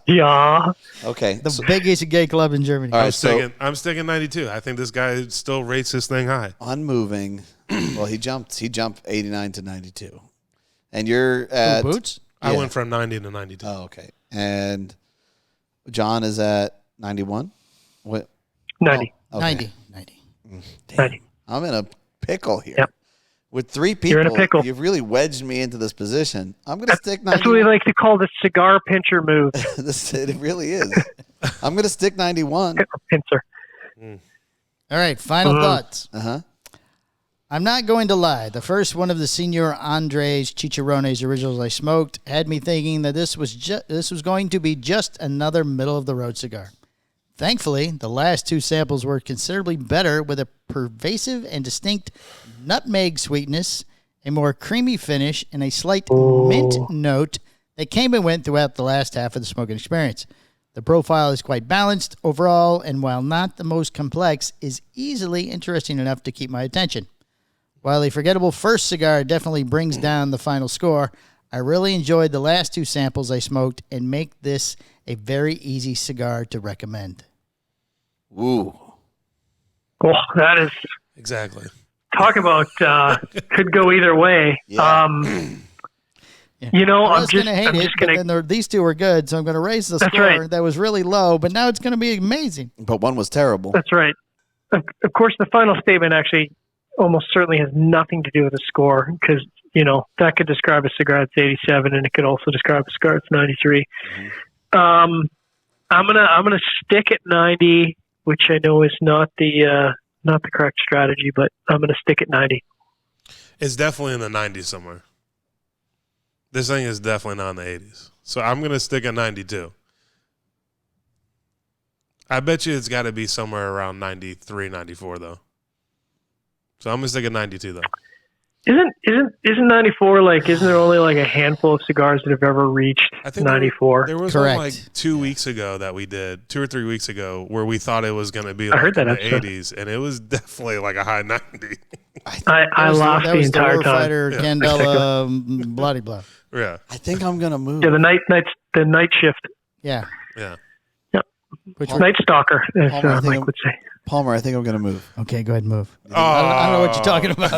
Yeah. Okay. The biggest gay club in Germany. All right, I'm sticking 92. I think this guy still rates this thing high. unmoving. Well, he jumped 89 to 92. And you're at Boots? I Yeah. went from 90 to 92. Oh, okay. And John is at 91. What? 90. Oh, okay. 90. Damn. 90. I'm in a pickle here. Yep. With three people, You're in a pickle. you've really wedged me into this position. I'm going to stick 91. That's what we like to call the cigar pincher move. It really is. I'm going to stick 91. Pincer. All right. Final thoughts. Uh-huh. I'm not going to lie. The first one of the Senor Andres Chicharrones originals I smoked had me thinking that this was going to be just another middle of the road cigar. Thankfully, the last two samples were considerably better with a pervasive and distinct nutmeg sweetness, a more creamy finish, and a slight mint note that came and went throughout the last half of the smoking experience. The profile is quite balanced overall, and while not the most complex, is easily interesting enough to keep my attention. While a forgettable first cigar definitely brings down the final score, I really enjoyed the last two samples I smoked and make this a very easy cigar to recommend. Ooh. Oh, that is Exactly. talk about could go either way. Yeah. Yeah. You know, I I'm was just going to hate it, gonna. but then these two were good, so I'm going to raise the That's score. right. That was really low, but now it's going to be amazing. But one was terrible. That's right. Of course, the final statement actually almost certainly has nothing to do with the score because that could describe a cigar that's 87, and it could also describe a cigar that's 93. I'm gonna stick at 90, which I know is not the correct strategy, but I'm gonna stick at 90. It's definitely in the 90s somewhere. This thing is definitely not in the 80s. So I'm going to stick at 92. I bet you it's got to be somewhere around 93, 94, though. So I'm going to stick at 92, though. Isn't 94 like? Isn't there only like a handful of cigars that have ever reached I think 94? There was Correct. one like 2 weeks ago that we did, 2 or 3 weeks ago, where we thought it was going to be I like heard that in the episode. 80s, and it was definitely like a high 90. I laughed that the was entire the time. Fighter, Candela, bloody blah. Yeah, I think I'm going to move. Yeah, the night shift, Yeah. yeah. Which Palmer- night stalker, as Palmer, I think Mike I'm- would say. Palmer, I think I'm going to move. Okay, go ahead and move. Oh, I don't know what you're talking about.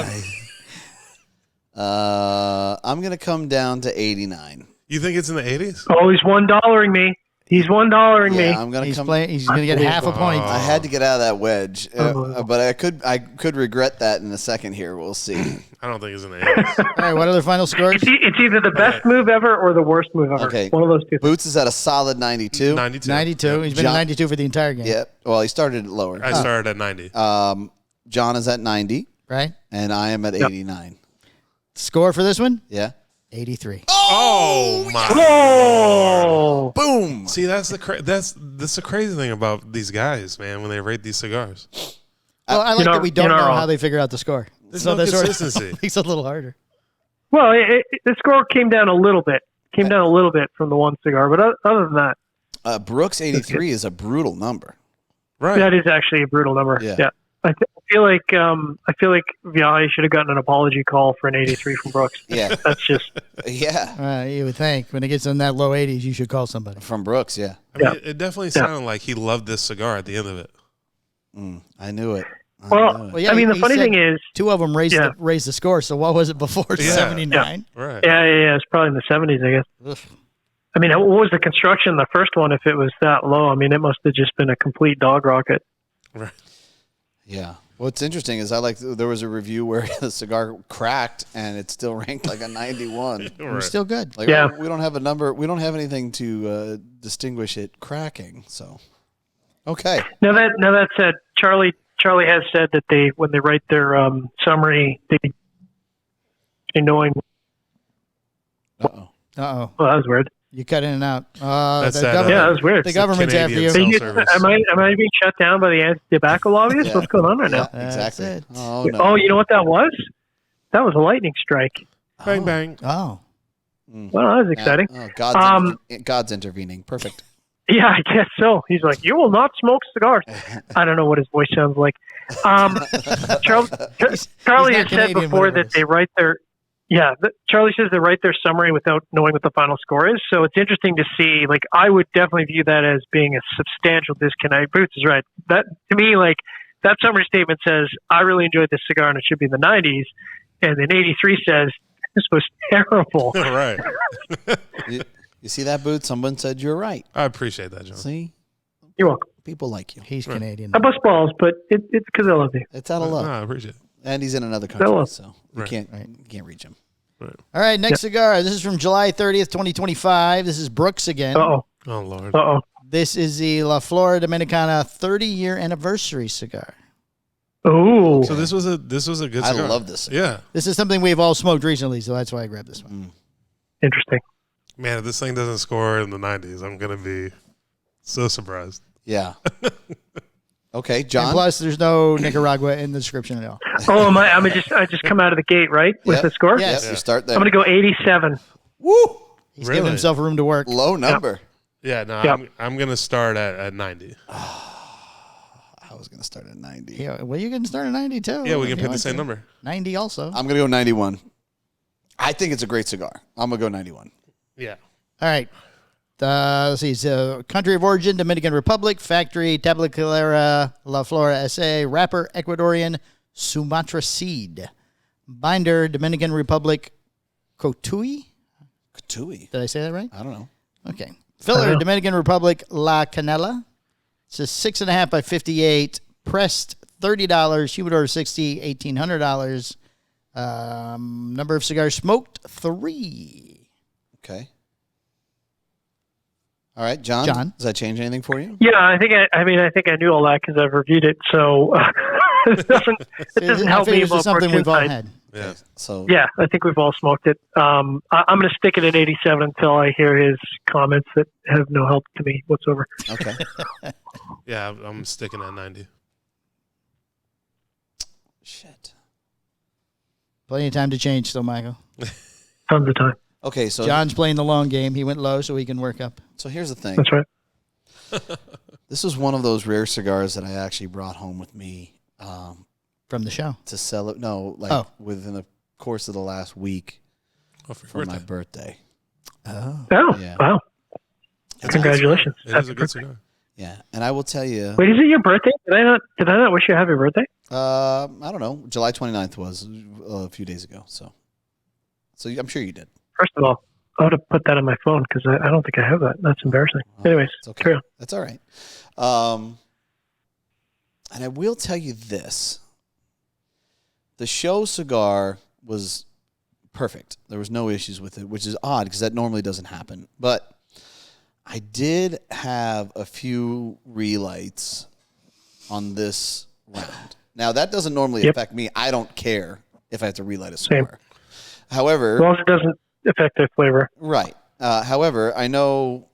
I'm going to come down to 89. You think it's in the 80s? Oh, he's $1-ing me. He's $1-ing me. Yeah, I'm going to He's come. playing. He's going to get half a point. I had to get out of that wedge, Oh. but I could regret that in a second here. We'll see. I don't think it's in the 80s. All right, what other final scores? It's either the best move ever or the worst move ever. Okay. One of those two. Boots is at a solid 92. 92. 92. He's been John- at 92 for the entire game. Yeah. Well, he started lower. I started at 90. John is at 90, Right? and I am at 89. Score for this one? Yeah. 83. Oh, my. Oh, Boom. See, that's the crazy thing about these guys, man, when they rate these cigars. Well, I like You're that we not- don't you're know not how wrong. they figure out the score. There's so no that sort consistency. of makes it a little harder. well, the score came down a little bit. Came down a little bit from the one cigar, but other than that, Brooks 83 is a brutal number. Right. that is actually a brutal number. Yeah. Yeah. I feel like Viali should have gotten an apology call for an 83 from Brooks. Yeah. That's just Yeah. You would think when it gets in that low 80s, you should call somebody. From Brooks, yeah. I mean, Yeah. it definitely sounded like he loved this cigar at the end of it. I knew it. well. yeah, I mean, the he funny said thing is, two of them raised Yeah. the score. So what was it before? Yeah. 79? Right. yeah, it's probably in the 70s, I guess. Ugh. I mean, what was the construction? The first one, if it was that low, I mean, it must have just been a complete dog rocket. Right. Yeah. What's interesting is there was a review where the cigar cracked and it still ranked like a 91. It Right. was still good. Like, Yeah. we don't have a number. We don't have anything to distinguish it cracking. So, okay. Now that said, Charlie has said that when they write their summary, they knowing. Uh-oh. Uh-oh. Well, that was weird. You cut in and out. That's The that, government, Yeah, that was weird. the government's after you. Canadian Am cell service. I being shut down by the anti-tobacco lobbyists? Yeah. What's going on right now? Yeah, exactly. That's it. Oh, no. Oh, you know what that was? That was a lightning strike. Bang, bang. Oh. Well, that was exciting. Oh, God's intervening. Perfect. Yeah, I guess so. He's like, you will not smoke cigars. I don't know what his voice sounds like. Charlie has said Canadian, before whatever it that is. they write their Charlie says they write their summary without knowing what the final score is. So it's interesting to see. Like, I would definitely view that as being a substantial disconnect. Boots is right. That to me, like, that summary statement says, I really enjoyed this cigar and it should be in the 90s. And then 83 says, this was terrible. Right. You see that, Boots? Someone said you're right. I appreciate that, John. See? You're welcome. People like you. He's Canadian. I bust balls, but it's because I love you. It's out of love. I appreciate it. And he's in another country, Hello. so you Right. can't reach him. Right. All right, next cigar. This is from July 30th, 2025. This is Brooks again. Uh-oh. Oh, Lord. Uh-oh. This is the La Flora Dominicana 30-year anniversary cigar. Oh. So this was a good I cigar. love this. Yeah. This is something we've all smoked recently, so that's why I grabbed this one. Interesting. Man, if this thing doesn't score in the 90s, I'm going to be so surprised. Yeah. Okay, And John. plus, there's no Nicaragua in the description at all. Oh, I just come out of the gate, right? With Yep. the score? Yes. Yep, you start there. I'm going to go 87. Woo! He's Really? giving himself room to work. Low number. Yeah, no, Yep. I'm going to start at 90. I was going to start at 90. Yeah, well, you can start at 90 too. Yeah, we if can you pick the want same to. number. 90 also. I'm going to go 91. I think it's a great cigar. I'm going to go 91. Yeah. All right. Let's see. So, country of origin, Dominican Republic. Factory, Tabacalera, La Flora SA. Wrapper, Ecuadorian, Sumatra seed. Binder, Dominican Republic, Cotuí. Katui. Did I say that right? I don't know. Okay. Filler, know. Dominican Republic, La Canela. It's a 6.5 by 58. Pressed, $30. Humidor, $60. $1,800. Number of cigars smoked, 3. Okay. All right, John. John. Does that change anything for you? Yeah, I think I knew all that because I've reviewed it. So it doesn't I help figure me this is about something Brooks we've all Insight. had. Yeah. So Yeah, I think we've all smoked it. I'm going to stick it at 87 until I hear his comments that have no help to me whatsoever. okay. Yeah, I'm sticking at 90. Shit. Plenty of time to change still, Michael. Tons of time. Okay, so John's playing the long game. He went low so he can work up. so here's the thing. That's right. This is one of those rare cigars that I actually brought home with me From the show. to sell it. No, like Oh. within the course of the last week Oh, for for your my birthday. Oh. Oh, Yeah. wow. It's Congratulations. It is a good cigar. Yeah, and I will tell you. Wait, is it your birthday? Did I not wish you a happy birthday? I don't know. July 29th was a few days ago. So I'm sure you did. First of all, I ought to put that on my phone because I don't think I have that. That's embarrassing. Anyways, It's okay. carry on. That's all right. And I will tell you this. The show cigar was perfect. There was no issues with it, which is odd because that normally doesn't happen. But I did have a few relights on this round. Now, that doesn't normally Yep. affect me. I don't care if I have to relight a Same. cigar. However, As long as it doesn't affect the flavor. right. However, I know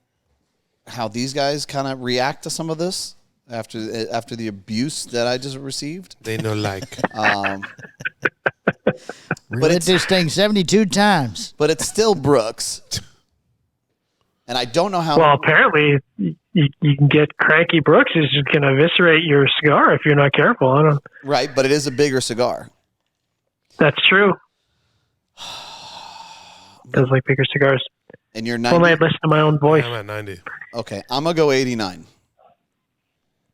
how these guys kind of react to some of this after the abuse that I just received. They know like. Relit it's- this thing 72 times. But it's still Brooks. And I don't know how. Well, apparently you can get Cranky Brooks is just going to eviscerate your cigar if you're not careful. I don't. Right, but it is a bigger cigar. That's true. Does like bigger cigars. And you're If only 90. I'd listen to my own voice. I'm at 90. Okay, I'm going to go 89.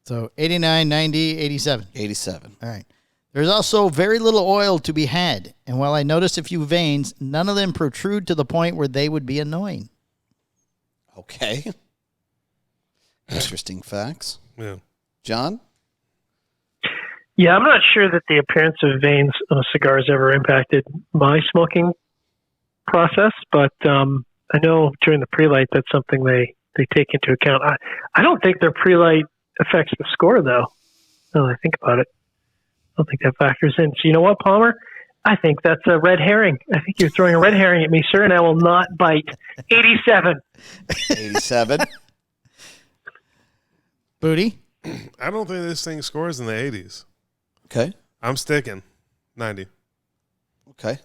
So 89, 90, 87. 87. All right. There's also very little oil to be had. And while I noticed a few veins, none of them protrude to the point where they would be annoying. Okay. Interesting facts. Yeah. John? Yeah, I'm not sure that the appearance of veins on a cigar has ever impacted my smoking process, but I know during the pre-light that's something they take into account. I don't think their pre-light affects the score, though. Now that I think about it, I don't think that factors in. So you know what, Palmer? I think that's a red herring. I think you're throwing a red herring at me, sir, and I will not bite. 87. 87. Booty? I don't think this thing scores in the 80s. Okay. I'm sticking 90. Okay.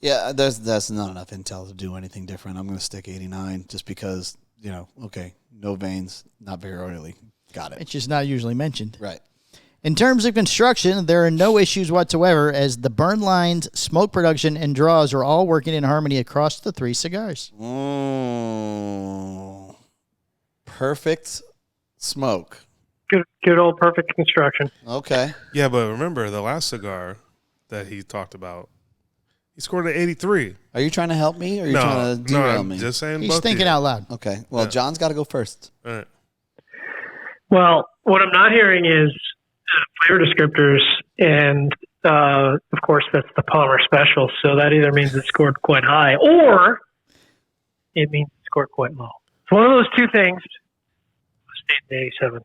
Yeah, that's not enough intel to do anything different. I'm going to stick 89 just because, okay, no veins, not very oily. Got it. It's just not usually mentioned. Right. In terms of construction, there are no issues whatsoever as the burn lines, smoke production, and draws are all working in harmony across the 3 cigars. Perfect smoke. Good old perfect construction. Okay. Yeah, but remember the last cigar that he talked about, he scored an 83. Are you trying to help me or are you trying to derail me? Just saying. He's thinking out loud. Okay. Well, John's got to go first. All right. Well, what I'm not hearing is flavor descriptors, and of course that's the Palmer Special. So that either means it scored quite high, or it means it scored quite low. It's one of those two things. Stayed at 87.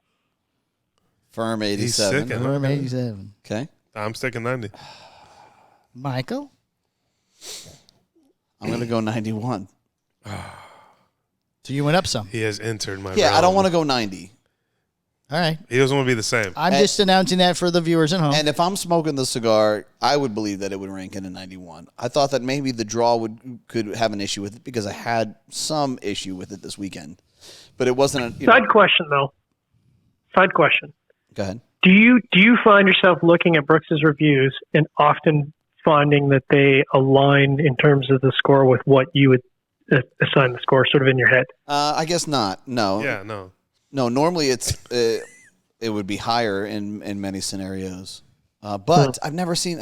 Firm He's 87. sick. Firm 87. Okay. I'm sticking 90. Michael? I'm going to go 91. So you went up some. He has entered my Yeah, realm. I don't want to go 90. All right. He doesn't want to be the same. I'm just announcing that for the viewers at home. And if I'm smoking the cigar, I would believe that it would rank in a 91. I thought that maybe the draw could have an issue with it because I had some issue with it this weekend. But it wasn't a... Side question, though. Side question. Go ahead. Do you find yourself looking at Brooks's reviews and often finding that they align in terms of the score with what you would assign the score sort of in your head? I guess not. No. Yeah, no. No, normally it would be higher in many scenarios. But I've never seen,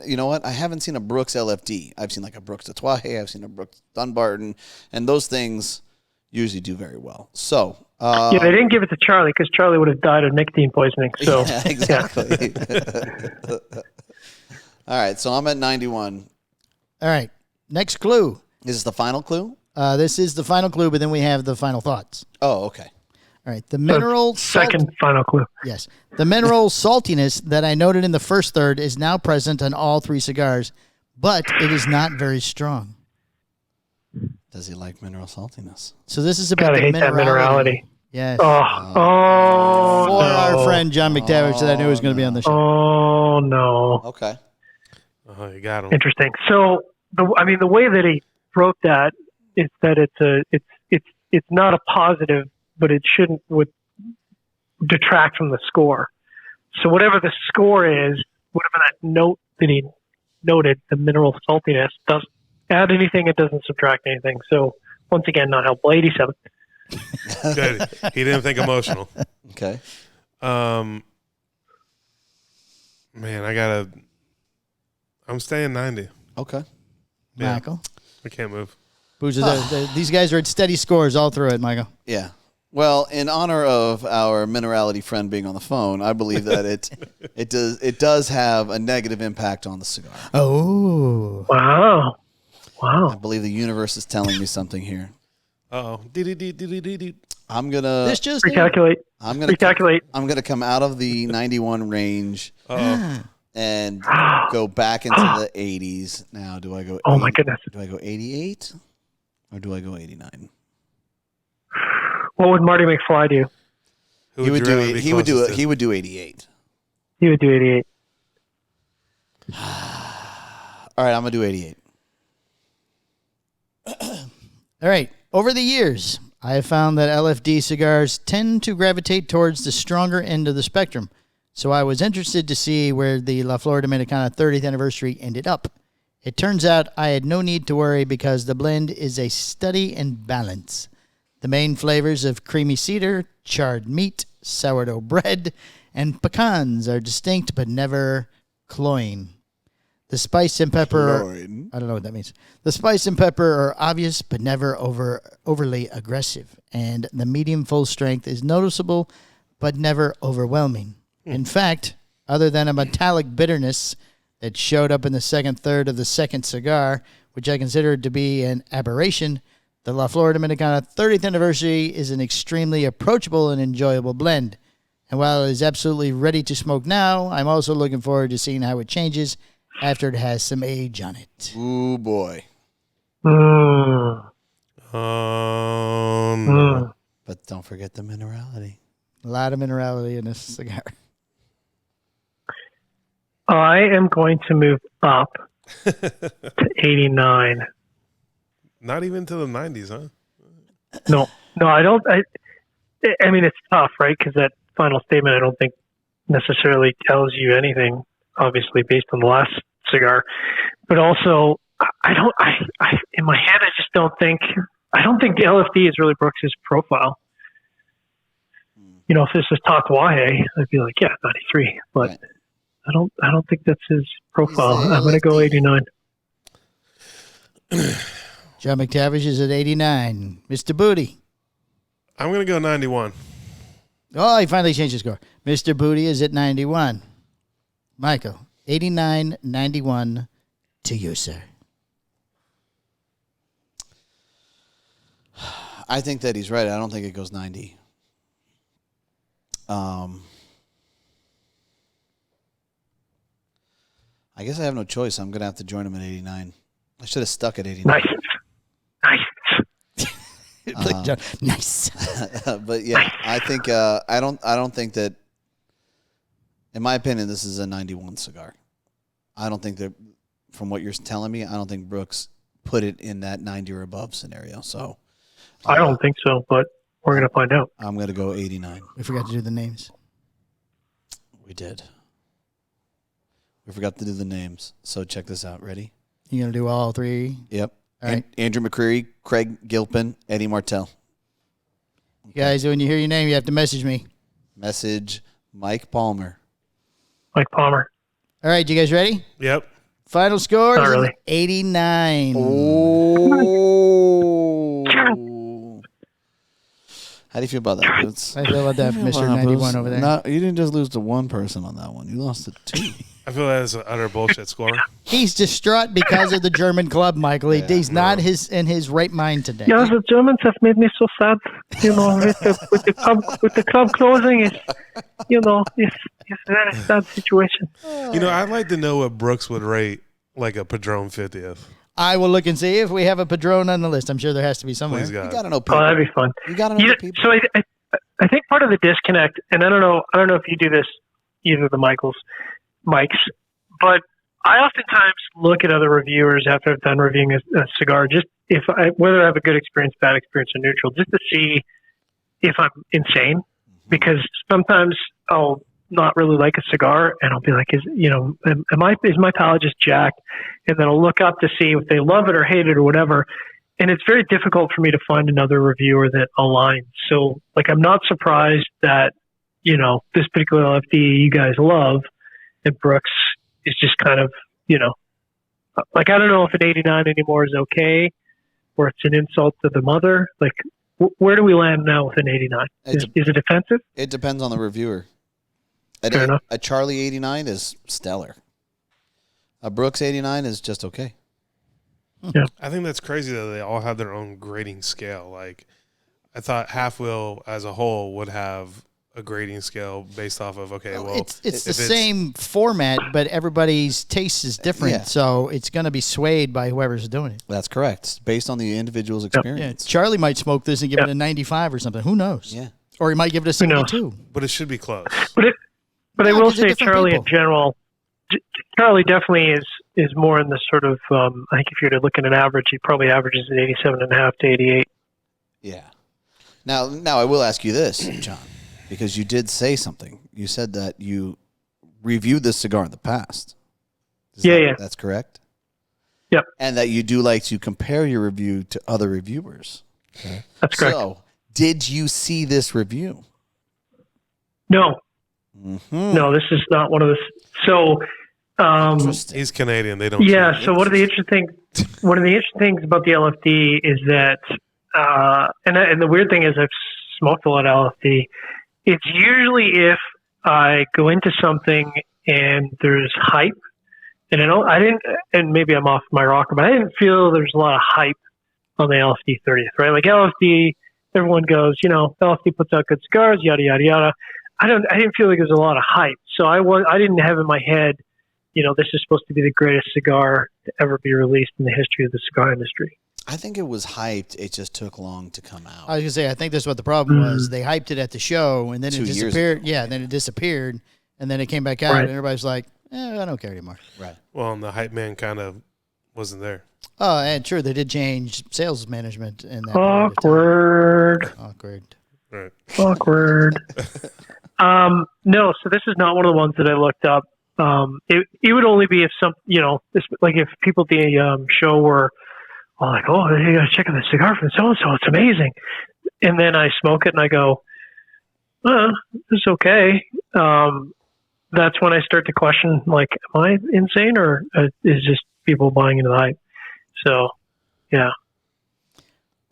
you know what? I haven't seen a Brooks LFD. I've seen like a Brooks Tatuaje. I've seen a Brooks Dunbarton. And those things usually do very well. So... yeah, they didn't give it to Charlie because Charlie would have died of nicotine poisoning. So yeah, exactly. All right, so I'm at 91. All right. Next clue. Is this the final clue? This is the final clue, but then we have the final thoughts. Oh, okay. All right. The mineral second final clue. Yes. The mineral saltiness that I noted in the first third is now present on all 3 cigars, but it is not very strong. Does he like mineral saltiness? So this is about Gotta the hate that minerality. Yes. Oh, For no. our friend John McTavish that I knew was going to be on the show. Oh no. Okay. Oh, you got him. Interesting. So the way that he wrote that is that it's not a positive, but it shouldn't detract from the score. So whatever the score is, whatever that note that he noted, the mineral saltiness doesn't add anything. It doesn't subtract anything. So once again, not helpful. 87. Good. He didn't think emotional. Okay. Man, I'm staying 90. Okay. Yeah. Michael. I can't move. These guys are at steady scores all through it, Michael. Yeah. Well, in honor of our minerality friend being on the phone, I believe that it does have a negative impact on the cigar. Oh. Wow. I believe the universe is telling me something here. Uh-oh. I'm gonna This just Recalculate. I'm gonna Recalculate. I'm gonna come out of the 91 range Uh-oh. and go back into the 80s. Now, do I go? Oh my goodness. Do I go 88 or do I go 89? What would Marty McFly do? Who He would you do rather it. be He would do closest it. to? He would do 88. He would do 88. All right, I'm gonna do 88. All right. Over the years, I have found that LFD cigars tend to gravitate towards the stronger end of the spectrum. So I was interested to see where the La Flor Dominicana 30th anniversary ended up. It turns out I had no need to worry because the blend is a study in balance. The main flavors of creamy cedar, charred meat, sourdough bread, and pecans are distinct but never cloying. The spice and pepper I don't know what that means. The spice and pepper are obvious but never overly aggressive, and the medium full strength is noticeable but never overwhelming. In fact, other than a metallic bitterness that showed up in the second third of the second cigar, which I considered to be an aberration, the La Flor Dominicana 30th anniversary is an extremely approachable and enjoyable blend. And while it is absolutely ready to smoke now, I'm also looking forward to seeing how it changes after it has some age on it. Ooh boy! Mm. But don't forget the minerality. A lot of minerality in this cigar. I am going to move up to 89. Not even to the 90s, huh? No, I don't. I mean, it's tough, right? Because that final statement, I don't think necessarily tells you anything, obviously, based on the last cigar. But also, I in my head, I just don't think the LFD is really Brooks's profile. You know, if this was Tatuaje, I'd be like, yeah, 93. But right. I don't think that's his profile. I'm going to go 89. John McTavish is at 89. Mr. Booty. I'm going to go 91. Oh, he finally changed his score. Mr. Booty is at 91. Michael, 89, 91 to you, sir. I think that he's right. I don't think it goes 90. I guess I have no choice. I'm going to have to join him at 89. I should have stuck at 89. Nice. Nice. But yeah, I think I don't think that. In my opinion, this is a 91 cigar. I don't think that, from what you're telling me, I don't think Brooks put it in that 90 or above scenario. So I don't think so, but we're going to find out. I'm going to go 89. We forgot to do the names. We did. We forgot to do the names. So check this out. Ready? You going to do all three? Yep. All right. Andrew McCreary, Craig Gilpin, Eddie Martell. You guys, when you hear your name, you have to message me. Message Mike Palmer. Mike Palmer. All right, you guys ready? Yep. Final score Not is really. 89. Oh. How do you feel about that, Boots? I feel about that, Mr. 91 over there. No, you didn't just lose to one person on that one. You lost to two. I feel that's an utter bullshit score. He's distraught because of the German club, Michael. He's not in his right mind today. Yeah, the Germans have made me so sad. You know, with the club closing, it's a very sad situation. You know, I'd like to know what Brooks would rate like a Padron 50th. I will look and see if we have a Padron on the list. I'm sure there has to be somewhere. Please God. You got to know people. Oh, that'd be fun. You got to know the people. So I think part of the disconnect, and I don't know if you do this, either the Mikes, but I oftentimes look at other reviewers after I've done reviewing a cigar, just whether I have a good experience, bad experience, or neutral, just to see if I'm insane. Because sometimes I'll not really like a cigar, and I'll be like, is my palate just jacked? And then I'll look up to see if they love it or hate it or whatever. And it's very difficult for me to find another reviewer that aligns. So, like, I'm not surprised that, this particular LFD you guys love, and Brooks is just kind of, like, I don't know if an 89 anymore is okay, or it's an insult to the mother. Like, where do we land now with an 89? Is it offensive? It depends on the reviewer. Fair enough. A Charlie 89 is stellar. A Brooks 89 is just okay. Yeah. I think that's crazy that they all have their own grading scale. Like, I thought Half Wheel as a whole would have a grading scale based off of, it's the same format, but everybody's taste is different, so it's going to be swayed by whoever's doing it. That's correct. Based on the individual's experience. Yeah, Charlie might smoke this and give it a 95 or something. Who knows? Yeah. Or he might give it a 72. But it should be close. But I will say Charlie in general, Charlie definitely is more in the sort of, I think if you're to look at an average, he probably averages at 87.5 to 88. Yeah. Now I will ask you this, John, because you did say something. You said that you reviewed this cigar in the past. That's correct? Yep. And that you do like to compare your review to other reviewers. Okay. That's correct. So, did you see this review? No. Mm-hmm. No, this is not one of the. So, he's Canadian. They don't. Yeah. So one of the interesting things about the LFD is that, and the weird thing is I've smoked a lot of LFD. It's usually if I go into something and there's hype, and I didn't, and maybe I'm off my rocker, but I didn't feel there's a lot of hype on the LFD 30th, right? Like LFD, everyone goes, LFD puts out good cigars, yada yada yada. I didn't feel like there was a lot of hype, so I didn't have in my head, this is supposed to be the greatest cigar to ever be released in the history of the cigar industry. I think it was hyped. It just took long to come out. I was going to say, I think that's what the problem was. They hyped it at the show, and then it disappeared. Yeah, then it disappeared, and then it came back out, and everybody's like, I don't care anymore. Right. Well, and the hype man kind of wasn't there. Oh, and true, they did change sales management in that. Awkward. Right. Awkward. No, so this is not one of the ones that I looked up. It would only be if if people at the show were like, oh, you gotta check out the cigar from so and so, it's amazing. And then I smoke it and I go, it's okay. That's when I start to question, like, am I insane or is just people buying into the hype? So, yeah.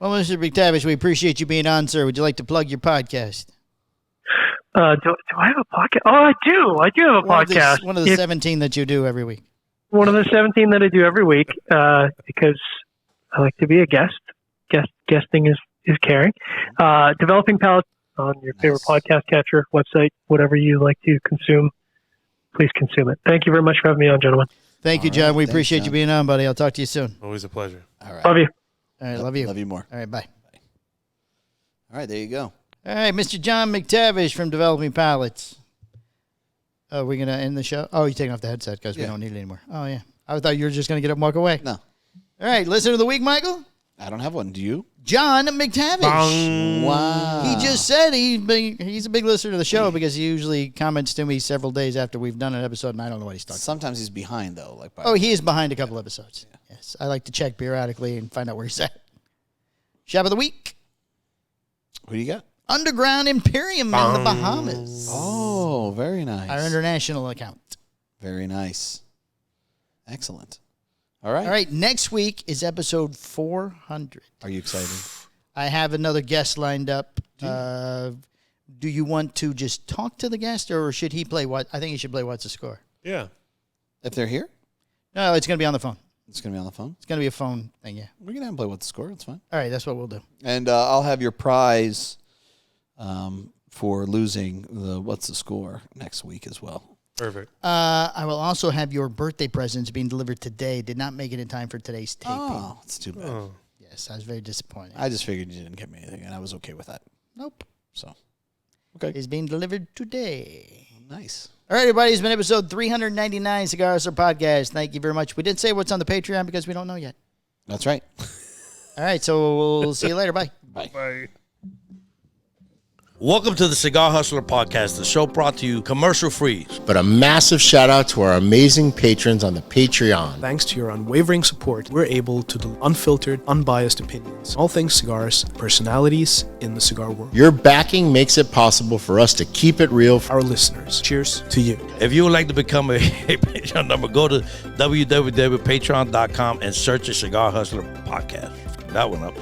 Well, Mr. McTavish, we appreciate you being on, sir. Would you like to plug your podcast? Do I have a podcast? Oh, I do. I do have a podcast. One of the 17 that you do every week. One of the 17 that I do every week, because I like to be a guest. Guesting is caring. Developing Palates on your favorite podcast catcher, website, whatever you like to consume. Please consume it. Thank you very much for having me on, gentlemen. Thank you, John. We appreciate you being on, buddy. I'll talk to you soon. Always a pleasure. All right. Love you. All right, love you. Love you more. All right, bye. All right, there you go. All right, Mr. John McTavish from Developing Palates. Oh, we're going to end the show? Oh, you're taking off the headset because we don't need it anymore. Oh, yeah. I thought you were just going to get up and walk away. No. All right, listener of the week, Michael? I don't have one. Do you? John McTavish. Bong. Wow. He just said he's a big listener to the show because he usually comments to me several days after we've done an episode, and I don't know what he's talking about. Sometimes he's behind, though. He is behind a couple episodes. Yeah. Yes, I like to check periodically and find out where he's at. Shop of the week. Who do you got? Underground Imperium in the Bahamas. Oh, very nice. Our international account. Very nice. Excellent. All right. All right, next week is episode 400. Are you excited? I have another guest lined up. Do you want to just talk to the guest, or should he play what? I think he should play What's the Score. Yeah. If they're here? No, it's going to be on the phone. It's going to be on the phone? It's going to be a phone thing, yeah. We can have him play What's the Score. It's fine. All right, that's what we'll do. And I'll have your prize for losing the What's the Score next week as well. Perfect. I will also have your birthday presents being delivered today. Did not make it in time for today's taping. Oh, it's too bad. Oh. Yes, I was very disappointed. I just figured you didn't get me anything, and I was okay with that. Nope. So, okay. It's being delivered today. Nice. All right, everybody. It's been episode 399 Cigar Hustler Podcast. Thank you very much. We didn't say what's on the Patreon because we don't know yet. That's right. All right, so we'll see you later. Bye. Bye. Bye. Welcome to the Cigar Hustler Podcast, the show brought to you commercial-free. But a massive shout out to our amazing patrons on the Patreon. Thanks to your unwavering support, we're able to do unfiltered, unbiased opinions. All things cigars, personalities in the cigar world. Your backing makes it possible for us to keep it real for Our listeners. Cheers to you. If you would like to become a Patreon member, go to www.patreon.com and search the Cigar Hustler Podcast. That one up.